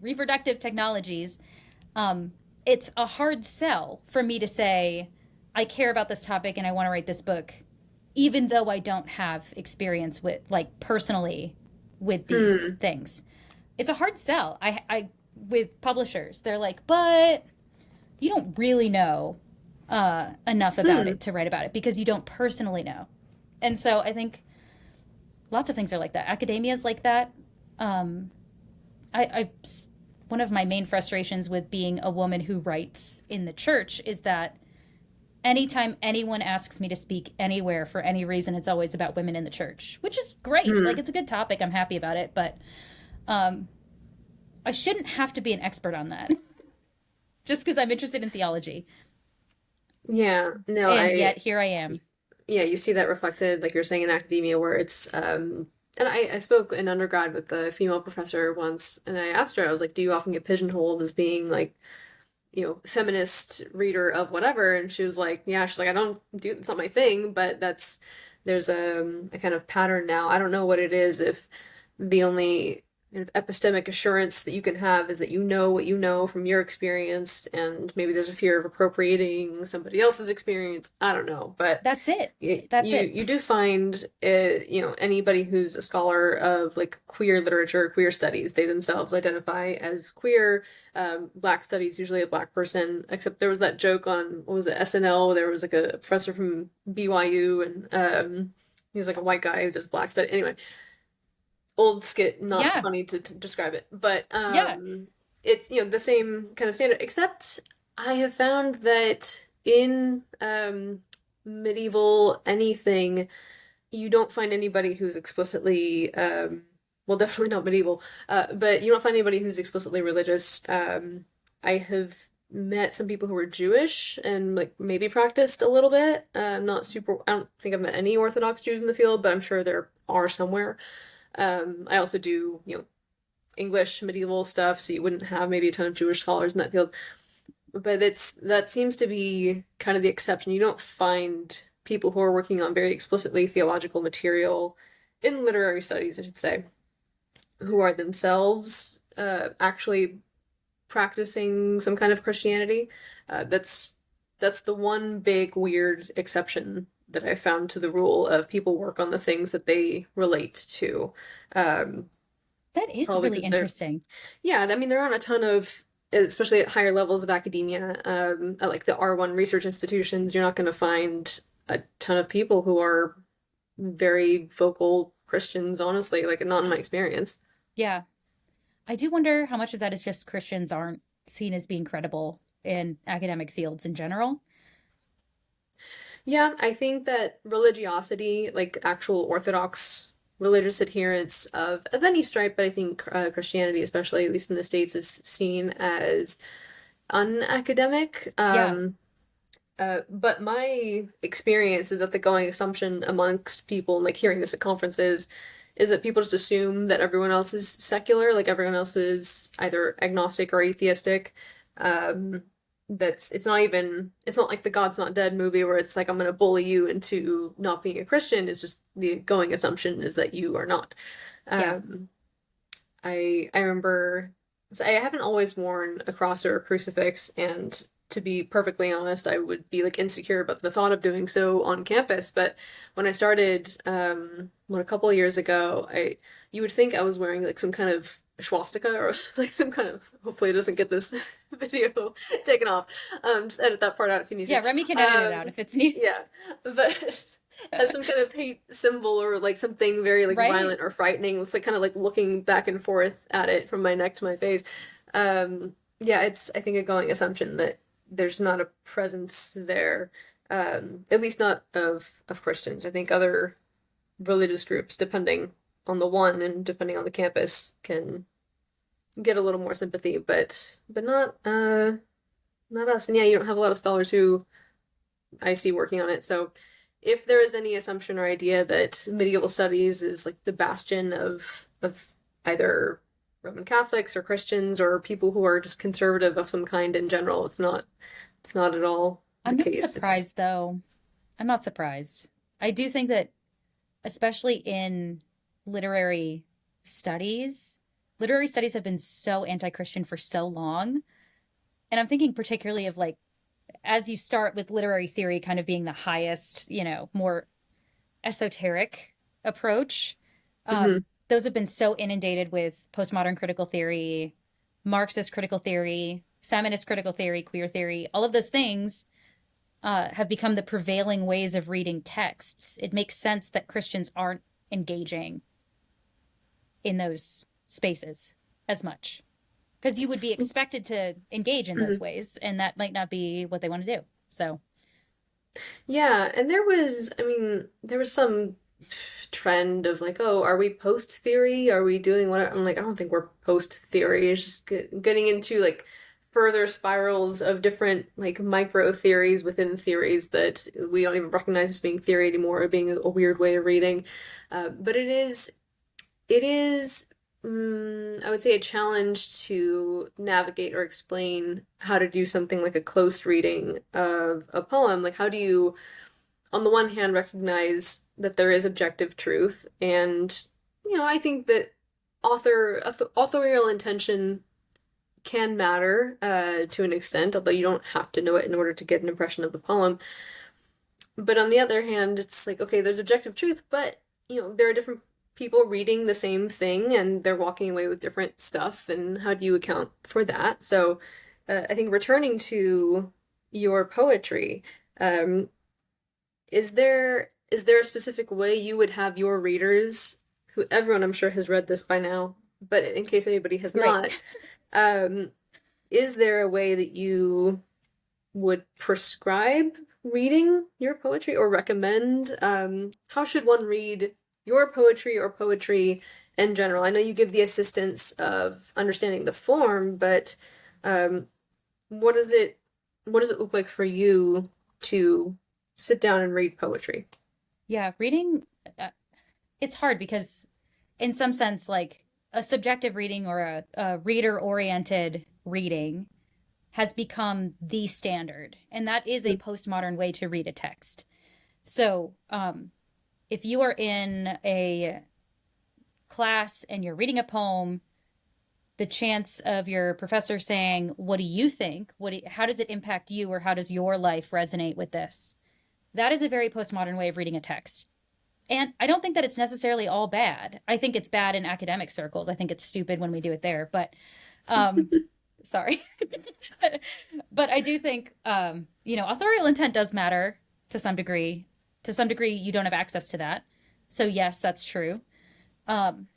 reproductive technologies, it's a hard sell for me to say, I care about this topic and I want to write this book, even though I don't have experience with, like, personally with these Hmm. things. It's a hard sell. With publishers, they're like, but you don't really know enough about Hmm. it to write about it because you don't personally know. And so I think lots of things are like that. Academia is like that. Um, I one of my main frustrations with being a woman who writes in the church is that anytime anyone asks me to speak anywhere for any reason, it's always about women in the church, which is great. Like Hmm. it's a good topic. I'm happy about it, but um, I shouldn't have to be an expert on that just because I'm interested in theology. Yeah. No, And yet here I am. yeah, you see that reflected, like you're saying, in academia, where it's, and I spoke in undergrad with a female professor once, and I asked her, I was like, do you often get pigeonholed as being like, feminist reader of whatever? And she was like, yeah, she's like, I don't do, it's not my thing, but there's a kind of pattern now. I don't know what it is, if the only kind of epistemic assurance that you can have is that you know what you know from your experience, and maybe there's a fear of appropriating somebody else's experience. I don't know, but That's it. you That's it. you do find anybody who's a scholar of like queer literature, queer studies, they themselves identify as queer. Black studies, usually a black person, except there was that joke on, what was it, SNL. There was like a professor from BYU, and he was like a white guy who does black study. Anyway, old skit, not Yeah. funny to describe it, but Yeah. it's the same kind of standard. Except I have found that in medieval anything, you don't find anybody who's explicitly well, definitely not medieval, but you don't find anybody who's explicitly religious. I have met some people who were Jewish and like maybe practiced a little bit. Not super. I don't think I've met any Orthodox Jews in the field, but I'm sure there are somewhere. I also do, English medieval stuff, so you wouldn't have maybe a ton of Jewish scholars in that field. But that seems to be kind of the exception. You don't find people who are working on very explicitly theological material in literary studies, I should say, who are themselves actually practicing some kind of Christianity. That's the one big weird exception that I found to the rule of people work on the things that they relate to. Um, That is Probably really because they're, interesting. yeah, I mean, there aren't a ton of, especially at higher levels of academia, at like the R1 research institutions, you're not going to find a ton of people who are very vocal Christians, honestly, like not in my experience. Yeah. I do wonder how much of that is just Christians aren't seen as being credible in academic fields in general. Yeah, I think that religiosity, like actual Orthodox religious adherence of any stripe, but I think Christianity, especially at least in the States, is seen as unacademic. Yeah. But my experience is that the going assumption amongst people, and like hearing this at conferences, is that people just assume that everyone else is secular, like everyone else is either agnostic or atheistic. Um, it's not like the God's Not Dead movie where it's like I'm gonna bully you into not being a Christian. It's just the going assumption is that you are not. Yeah. Um, I remember. So I haven't always worn a cross or a crucifix, and to be perfectly honest, I would be like insecure about the thought of doing so on campus. But when I started, a couple of years ago, I you would think I was wearing like some kind of swastika or like some kind of. Hopefully, it doesn't get this video taken off. Just edit that part out if you need Yeah, to. Remy can edit it out if it's needed. Yeah, but as some kind of hate symbol or like something very like Right? violent or frightening. It's like kind of like looking back and forth at it from my neck to my face. Yeah, it's I think a going assumption that there's not a presence there, at least not of Christians. I think other religious groups, depending on the one and depending on the campus, can get a little more sympathy, but not us. And yeah, you don't have a lot of scholars who I see working on it. So if there is any assumption or idea that medieval studies is like the bastion of either Roman Catholics or Christians or people who are just conservative of some kind in general, it's not at all the I'm not case. It's surprised though. I'm not surprised. I do think that, especially in literary studies, literary studies have been so anti-Christian for so long. And I'm thinking particularly of like, as you start with literary theory kind of being the highest, more esoteric approach, mhm. those have been so inundated with postmodern critical theory, Marxist critical theory, feminist critical theory, queer theory, all of those things have become the prevailing ways of reading texts. It makes sense that Christians aren't engaging in those spaces as much because you would be expected to engage in those Mhm. ways, and that might not be what they want to do. So, Yeah, and there was some trend of like, oh, are we post theory? Are we doing what? I'm like, I don't think we're post theory. It's just getting into like further spirals of different like micro theories within theories that we don't even recognize as being theory anymore, or being a weird way of reading. But it is, I would say, a challenge to navigate or explain how to do something like a close reading of a poem. Like, how do you, on the one hand, recognize that there is objective truth, and I think that authorial intention can matter to an extent, although you don't have to know it in order to get an impression of the poem. But on the other hand, it's like, okay, there's objective truth, but there are different people reading the same thing and they're walking away with different stuff, and how do you account for that? So, I think returning to your poetry, um, is there a specific way you would have your readers, who everyone I'm sure has read this by now, but in case anybody has right. not, um, is there a way that you would prescribe reading your poetry or recommend? How should one read your poetry or poetry in general? I know you give the assistance of understanding the form, but um, what does it what does it look like for you to sit down and read poetry? Yeah, reading, uh, it's hard because, in some sense, like a subjective reading or a reader oriented reading has become the standard. And that is a postmodern way to read a text. So, if you are in a class and you're reading a poem, the chance of your professor saying, "What do you think? How does it impact you, or how does your life resonate with this?" That is a very postmodern way of reading a text. And I don't think that it's necessarily all bad. I think it's bad in academic circles. I think it's stupid when we do it there. But um, sorry. But I do think, authorial intent does matter to some degree. To some degree, you don't have access to that. So, yes, that's true. Um,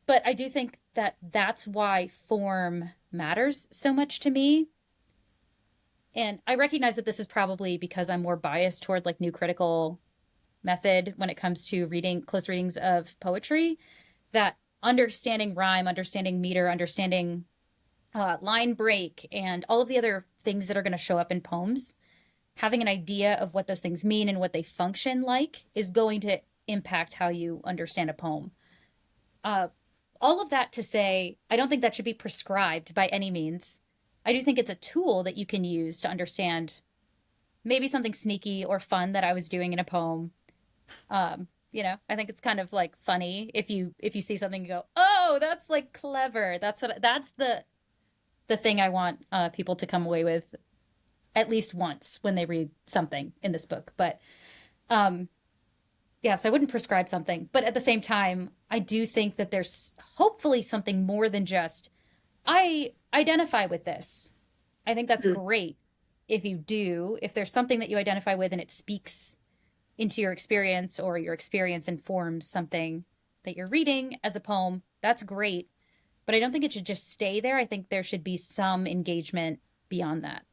but I do think that that's why form matters so much to me. And I recognize that this is probably because I'm more biased toward like new critical method when it comes to reading close readings of poetry, that understanding rhyme, understanding meter, understanding line break, and all of the other things that are going to show up in poems, having an idea of what those things mean and what they function like is going to impact how you understand a poem. Uh, all of that to say, I don't think that should be prescribed by any means. I do think it's a tool that you can use to understand maybe something sneaky or fun that I was doing in a poem. I think it's kind of like funny if you see something and go, "Oh, that's like clever." That's the thing I want people to come away with at least once when they read something in this book. But yeah, so I wouldn't prescribe something. But at the same time, I do think that there's hopefully something more than just, I identify with this. I think that's great if you do. If there's something that you identify with and it speaks into your experience, or your experience informs something that you're reading as a poem, that's great. But I don't think it should just stay there. I think there should be some engagement beyond that,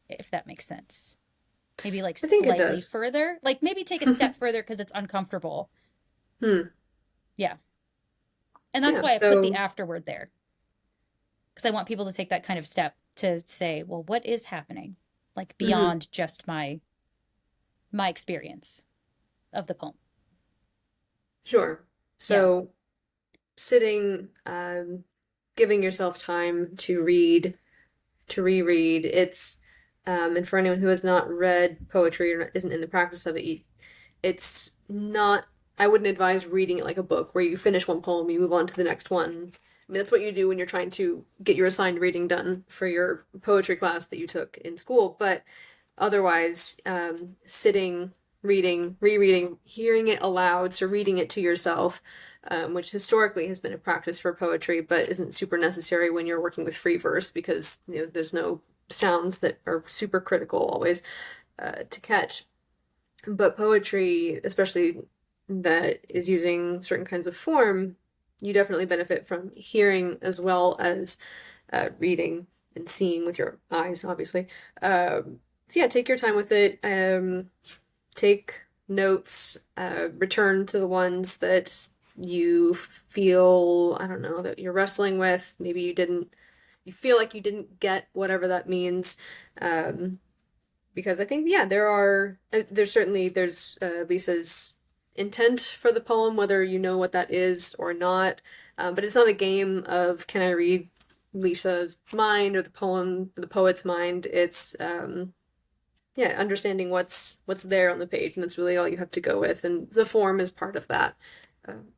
if that makes sense. Maybe like I think it slightly does. further. Like maybe take a step further because it's uncomfortable. Yeah. And that's Yeah, why I put the so afterword there. Because I want people to take that kind of step to say, well, what is happening? Like beyond just my experience of the poem. sure. Yeah. So sitting, giving yourself time to read, to reread. And for anyone who has not read poetry or isn't in the practice of it, it's not, I wouldn't advise reading it like a book where you finish one poem, you move on to the next one. I mean, that's what you do when you're trying to get your assigned reading done for your poetry class that you took in school. But otherwise, sitting, reading, rereading, hearing it aloud, so reading it to yourself, which historically has been a practice for poetry, but isn't super necessary when you're working with free verse because there's no sounds that are super critical always to catch. But poetry, especially that is using certain kinds of form, you definitely benefit from hearing as well as reading and seeing with your eyes, obviously. So yeah, take your time with it. Take notes. Return to the ones that you feel, I don't know, that you're wrestling with. Maybe you feel like you didn't get whatever that means. Because I think, yeah, there's Lisa's intent for the poem, whether you know what that is or not. But it's not a game of can I read Lisa's mind or the poet's mind. It's yeah, understanding what's there on the page, and that's really all you have to go with. And the form is part of that.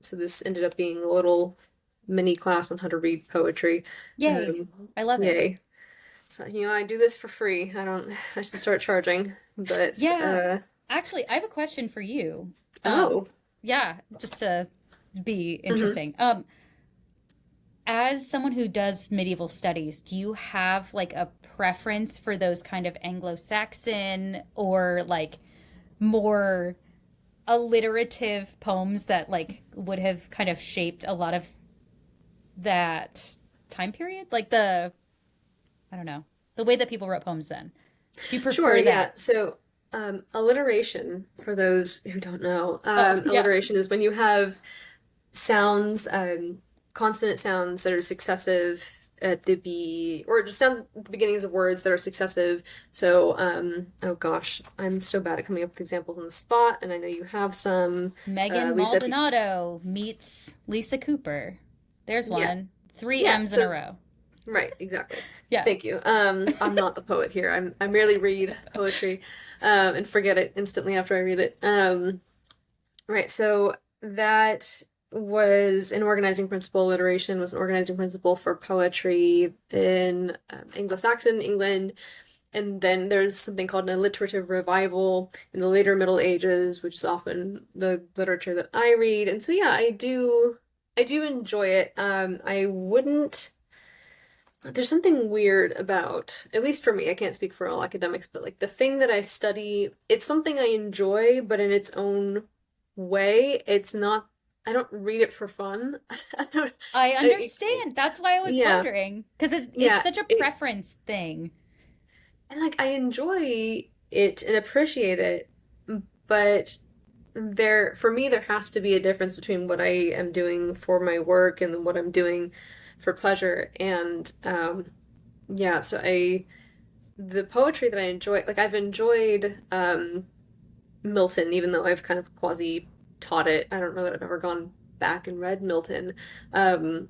So this ended up being a little mini class on how to read poetry. Yay. I love it. Yay. So, I do this for free. I should start charging. But, Yeah. Actually, I have a question for you. Oh. Yeah, just to be Mm-hmm. interesting. As someone who does medieval studies, do you have like a preference for those kind of Anglo-Saxon or like more alliterative poems that like would have kind of shaped a lot of that time period? Like I don't know, the way that people wrote poems then. Do you Sure, prefer yeah. that? So, alliteration, for those who don't know, Oh, yeah. alliteration is when you have sounds, consonant sounds that are successive or just sounds at the beginnings of words that are successive. So, oh gosh, I'm so bad at coming up with examples on the spot, and I know you have some. Megan Lisa, if Maldonado meets Lisa Cooper. There's yeah, one. Three yeah. M's in a So row. right, exactly. Yeah. Thank you. I'm not the poet here. I merely read poetry, and forget it instantly after I read it. Right, so that was an organizing principle. Alliteration was an organizing principle for poetry in Anglo-Saxon England. And then there's something called an alliterative revival in the later Middle Ages, which is often the literature that I read. And so yeah, I do enjoy it. I wouldn't there's something weird about, at least for me, I can't speak for all academics, but like the thing that I study, it's something I enjoy, but in its own way. It's not, I don't read it for fun. I don't, I I, understand. That's why I was yeah, wondering. Because it's yeah. such a preference thing. And like I enjoy it and appreciate it, but for me, there has to be a difference between what I am doing for my work and then what I'm doing for pleasure. And yeah, so the poetry that I enjoy, like I've enjoyed Milton, even though I've kind of quasi taught it. I don't know that I've ever gone back and read Milton. Um,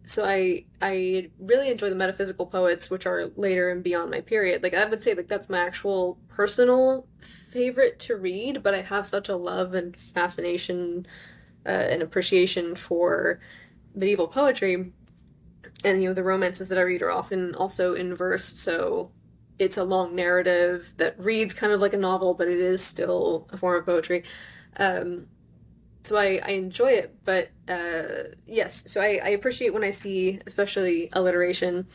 so I really enjoy the metaphysical poets, which are later and beyond my period. Like I would say, like that's my actual personal favorite to read. But I have such a love and fascination and appreciation for medieval poetry And the romances that I read are often also in verse, so it's a long narrative that reads kind of like a novel, but it is still a form of poetry. Um, so I enjoy it, but yes, so I appreciate when I see, especially alliteration.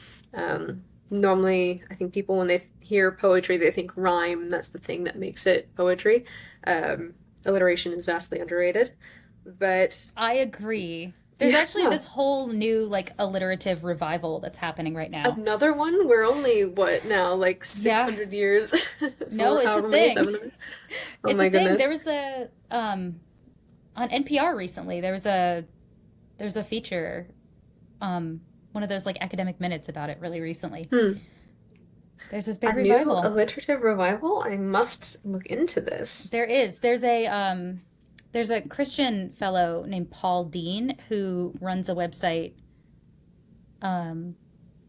Normally, I think people, when they hear poetry, they think rhyme. That's the thing that makes it poetry. Um, Alliteration is vastly underrated, but I agree. There's actually yeah. this whole new like alliterative revival that's happening right now. Another one? We're only, what now, like Yeah. 600 years No, for it's a however many, thing. 700? Oh It's a my thing. There goodness. was a on NPR recently. There's a feature, one of those like academic minutes about it really recently. Hmm. There's this big A new revival. alliterative revival? I must look into this. There is. There's a Christian fellow named Paul Dean who runs a website um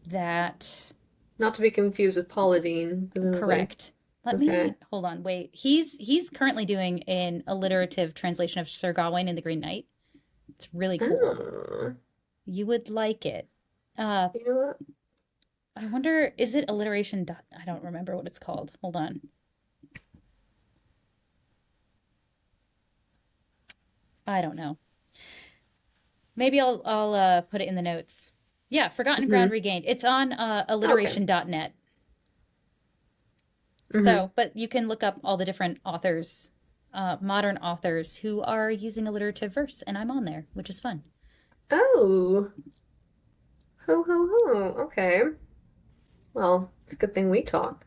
that Not to be confused with Paula Deen, presumably. correct. Let Okay. me hold on. Wait. He's currently doing an alliterative translation of Sir Gawain and the Green Knight. It's really cool. Oh, You would like it. Uh you know what? I wonder, is it alliteration dot I don't remember what it's called. Hold on. I don't know. Maybe I'll put it in the notes. Yeah, Forgotten Ground Hmm. Regained. It's on Okay. alliteration.net. Hmm. So, but you can look up all the different authors, modern authors who are using alliterative verse, and I'm on there, which is fun. Oh. Ho, ho, ho. Okay. Well, it's a good thing we talk.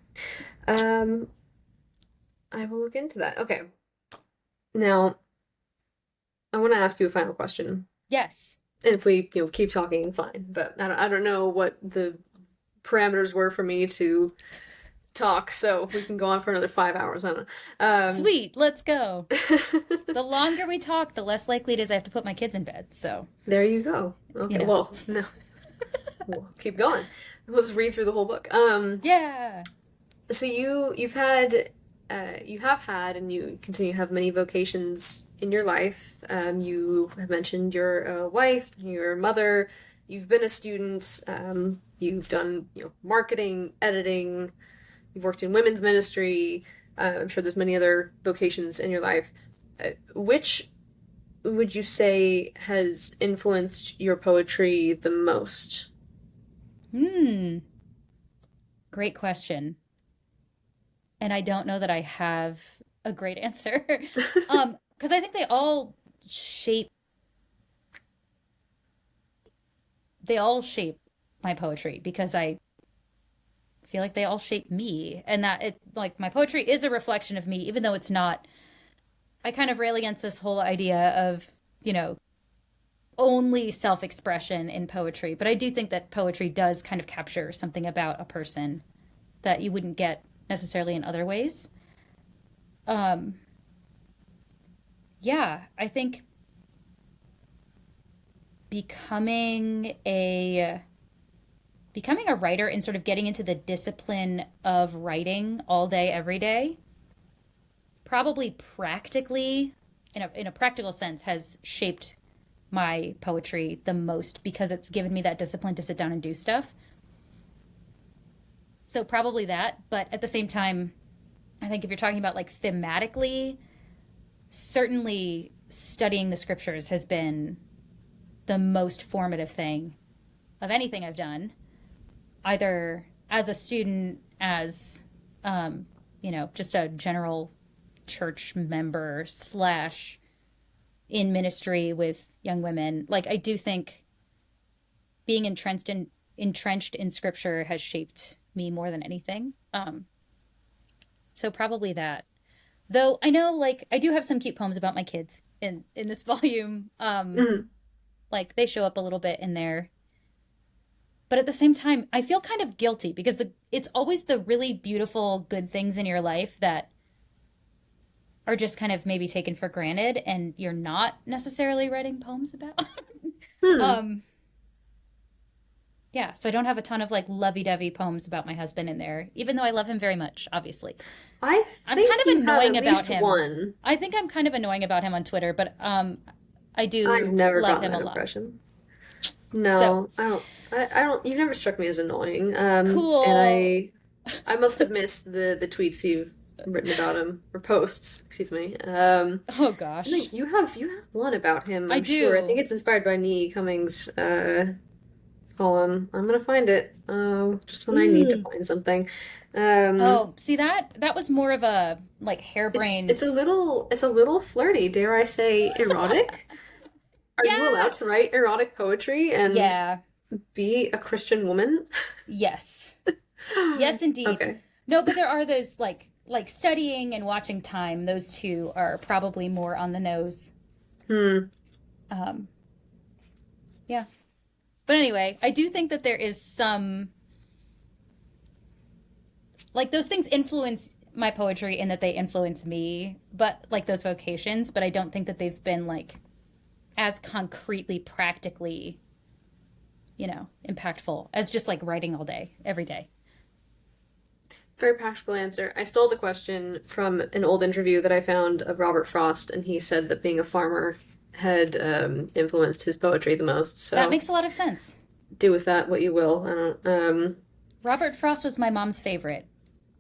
Um, I will look into that. Okay. Now, I want to ask you a final question. Yes. And if we, keep talking, fine. But I don't know what the parameters were for me to talk, so we can go on for another 5 hours. I don't know. Sweet, let's go. The longer we talk, the less likely it is I have to put my kids in bed. So, There you go. you Okay, know. well, no, we'll keep going. We'll just read through the whole book. Yeah. So you have had, and you continue to have many vocations in your life. You have mentioned you're a wife, you're a mother, you've been a student, you've done, marketing, editing, you've worked in women's ministry. I'm sure there's many other vocations in your life. Which would you say has influenced your poetry the most? Hmm. Great question. And I don't know that I have a great answer. Because I think shape they all shape my poetry because I feel like they all shape me and that it like my poetry is a reflection of me, even though it's not. I kind of rail against this whole idea of, you know, only self-expression in poetry, but I do think that poetry does kind of capture something about a person that you wouldn't get necessarily in other ways. Um, yeah, I think becoming a becoming a writer and sort of getting into the discipline of writing all day every day probably practically in a practical sense has shaped my poetry the most because it's given me that discipline to sit down and do stuff. So probably that, but at the same time I think if you're talking about like thematically, certainly studying the scriptures has been the most formative thing of anything I've done, either as a student, as just a general church member slash in ministry with young women. Like I do think being entrenched in scripture has shaped me more than anything. So probably that. Though I know, like, I do have some cute poems about my kids in this volume. Mhm. Like they show up a little bit in there, but at the same time, I feel kind of guilty because it's always the really beautiful, good things in your life that are just kind of maybe taken for granted, and you're not necessarily writing poems about. Hmm. um, yeah, so I don't have a ton of like lovey-dovey poems about my husband in there, even though I love him very much. Obviously, I I'm think kind of you have annoying at about least him. one. I think I'm kind of annoying about him on Twitter, but I I've do never love gotten him a that lot. impression. So No, I don't. You've never struck me as annoying. And cool. I must have missed the tweets you've written about him or posts, excuse me. Oh I think gosh. you have one about him, I I'm sure. I think do. it's inspired by Nee Cummings' poem. I'm gonna find it. Just when I need to Mm. find something. Um, Oh, see that was more of a like it's harebrained. it's a little flirty, dare I say, erotic. Are you Yeah. allowed to write erotic poetry and Yeah. be a Christian woman? Yes. Yes, indeed. Okay. No, but there are those like studying and watching time. Those two are probably more on the nose. Hmm. Um, yeah. But anyway, I do think that there is some like those things influence my poetry in that they influence me, but like those vocations, but I don't think that they've been like as concretely practically, impactful as just like writing all day, every day. Very practical answer. I stole the question from an old interview that I found of Robert Frost, and he said that being a farmer had influenced his poetry the most. That So makes a lot of sense. do with that what you will. I don't. Robert Frost was my mom's favorite.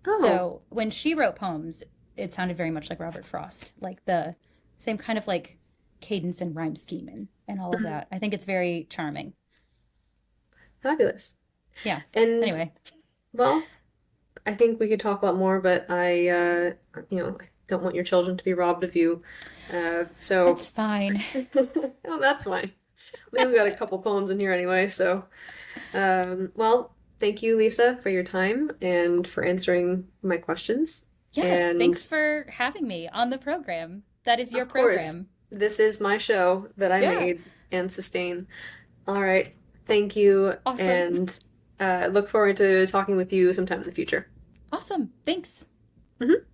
Oh, So when she wrote poems, it sounded very much like Robert Frost, like the same kind of like cadence and rhyme scheme and all of that. I think it's very charming. fabulous. Yeah. And Anyway, well, I think we could talk a lot more, but I don't want your children to be robbed of you. So, it's fine. oh, that's fine. We've got a couple poems in here anyway, so. Well, thank you, Lisa, for your time and for answering my questions. Yeah. And Thanks for having me on the program. That is your of course, program. this is my show that I Yeah. made and sustain. All right. Thank you, Awesome. and look forward to talking with you sometime in the future. Awesome. Thanks. Mhm.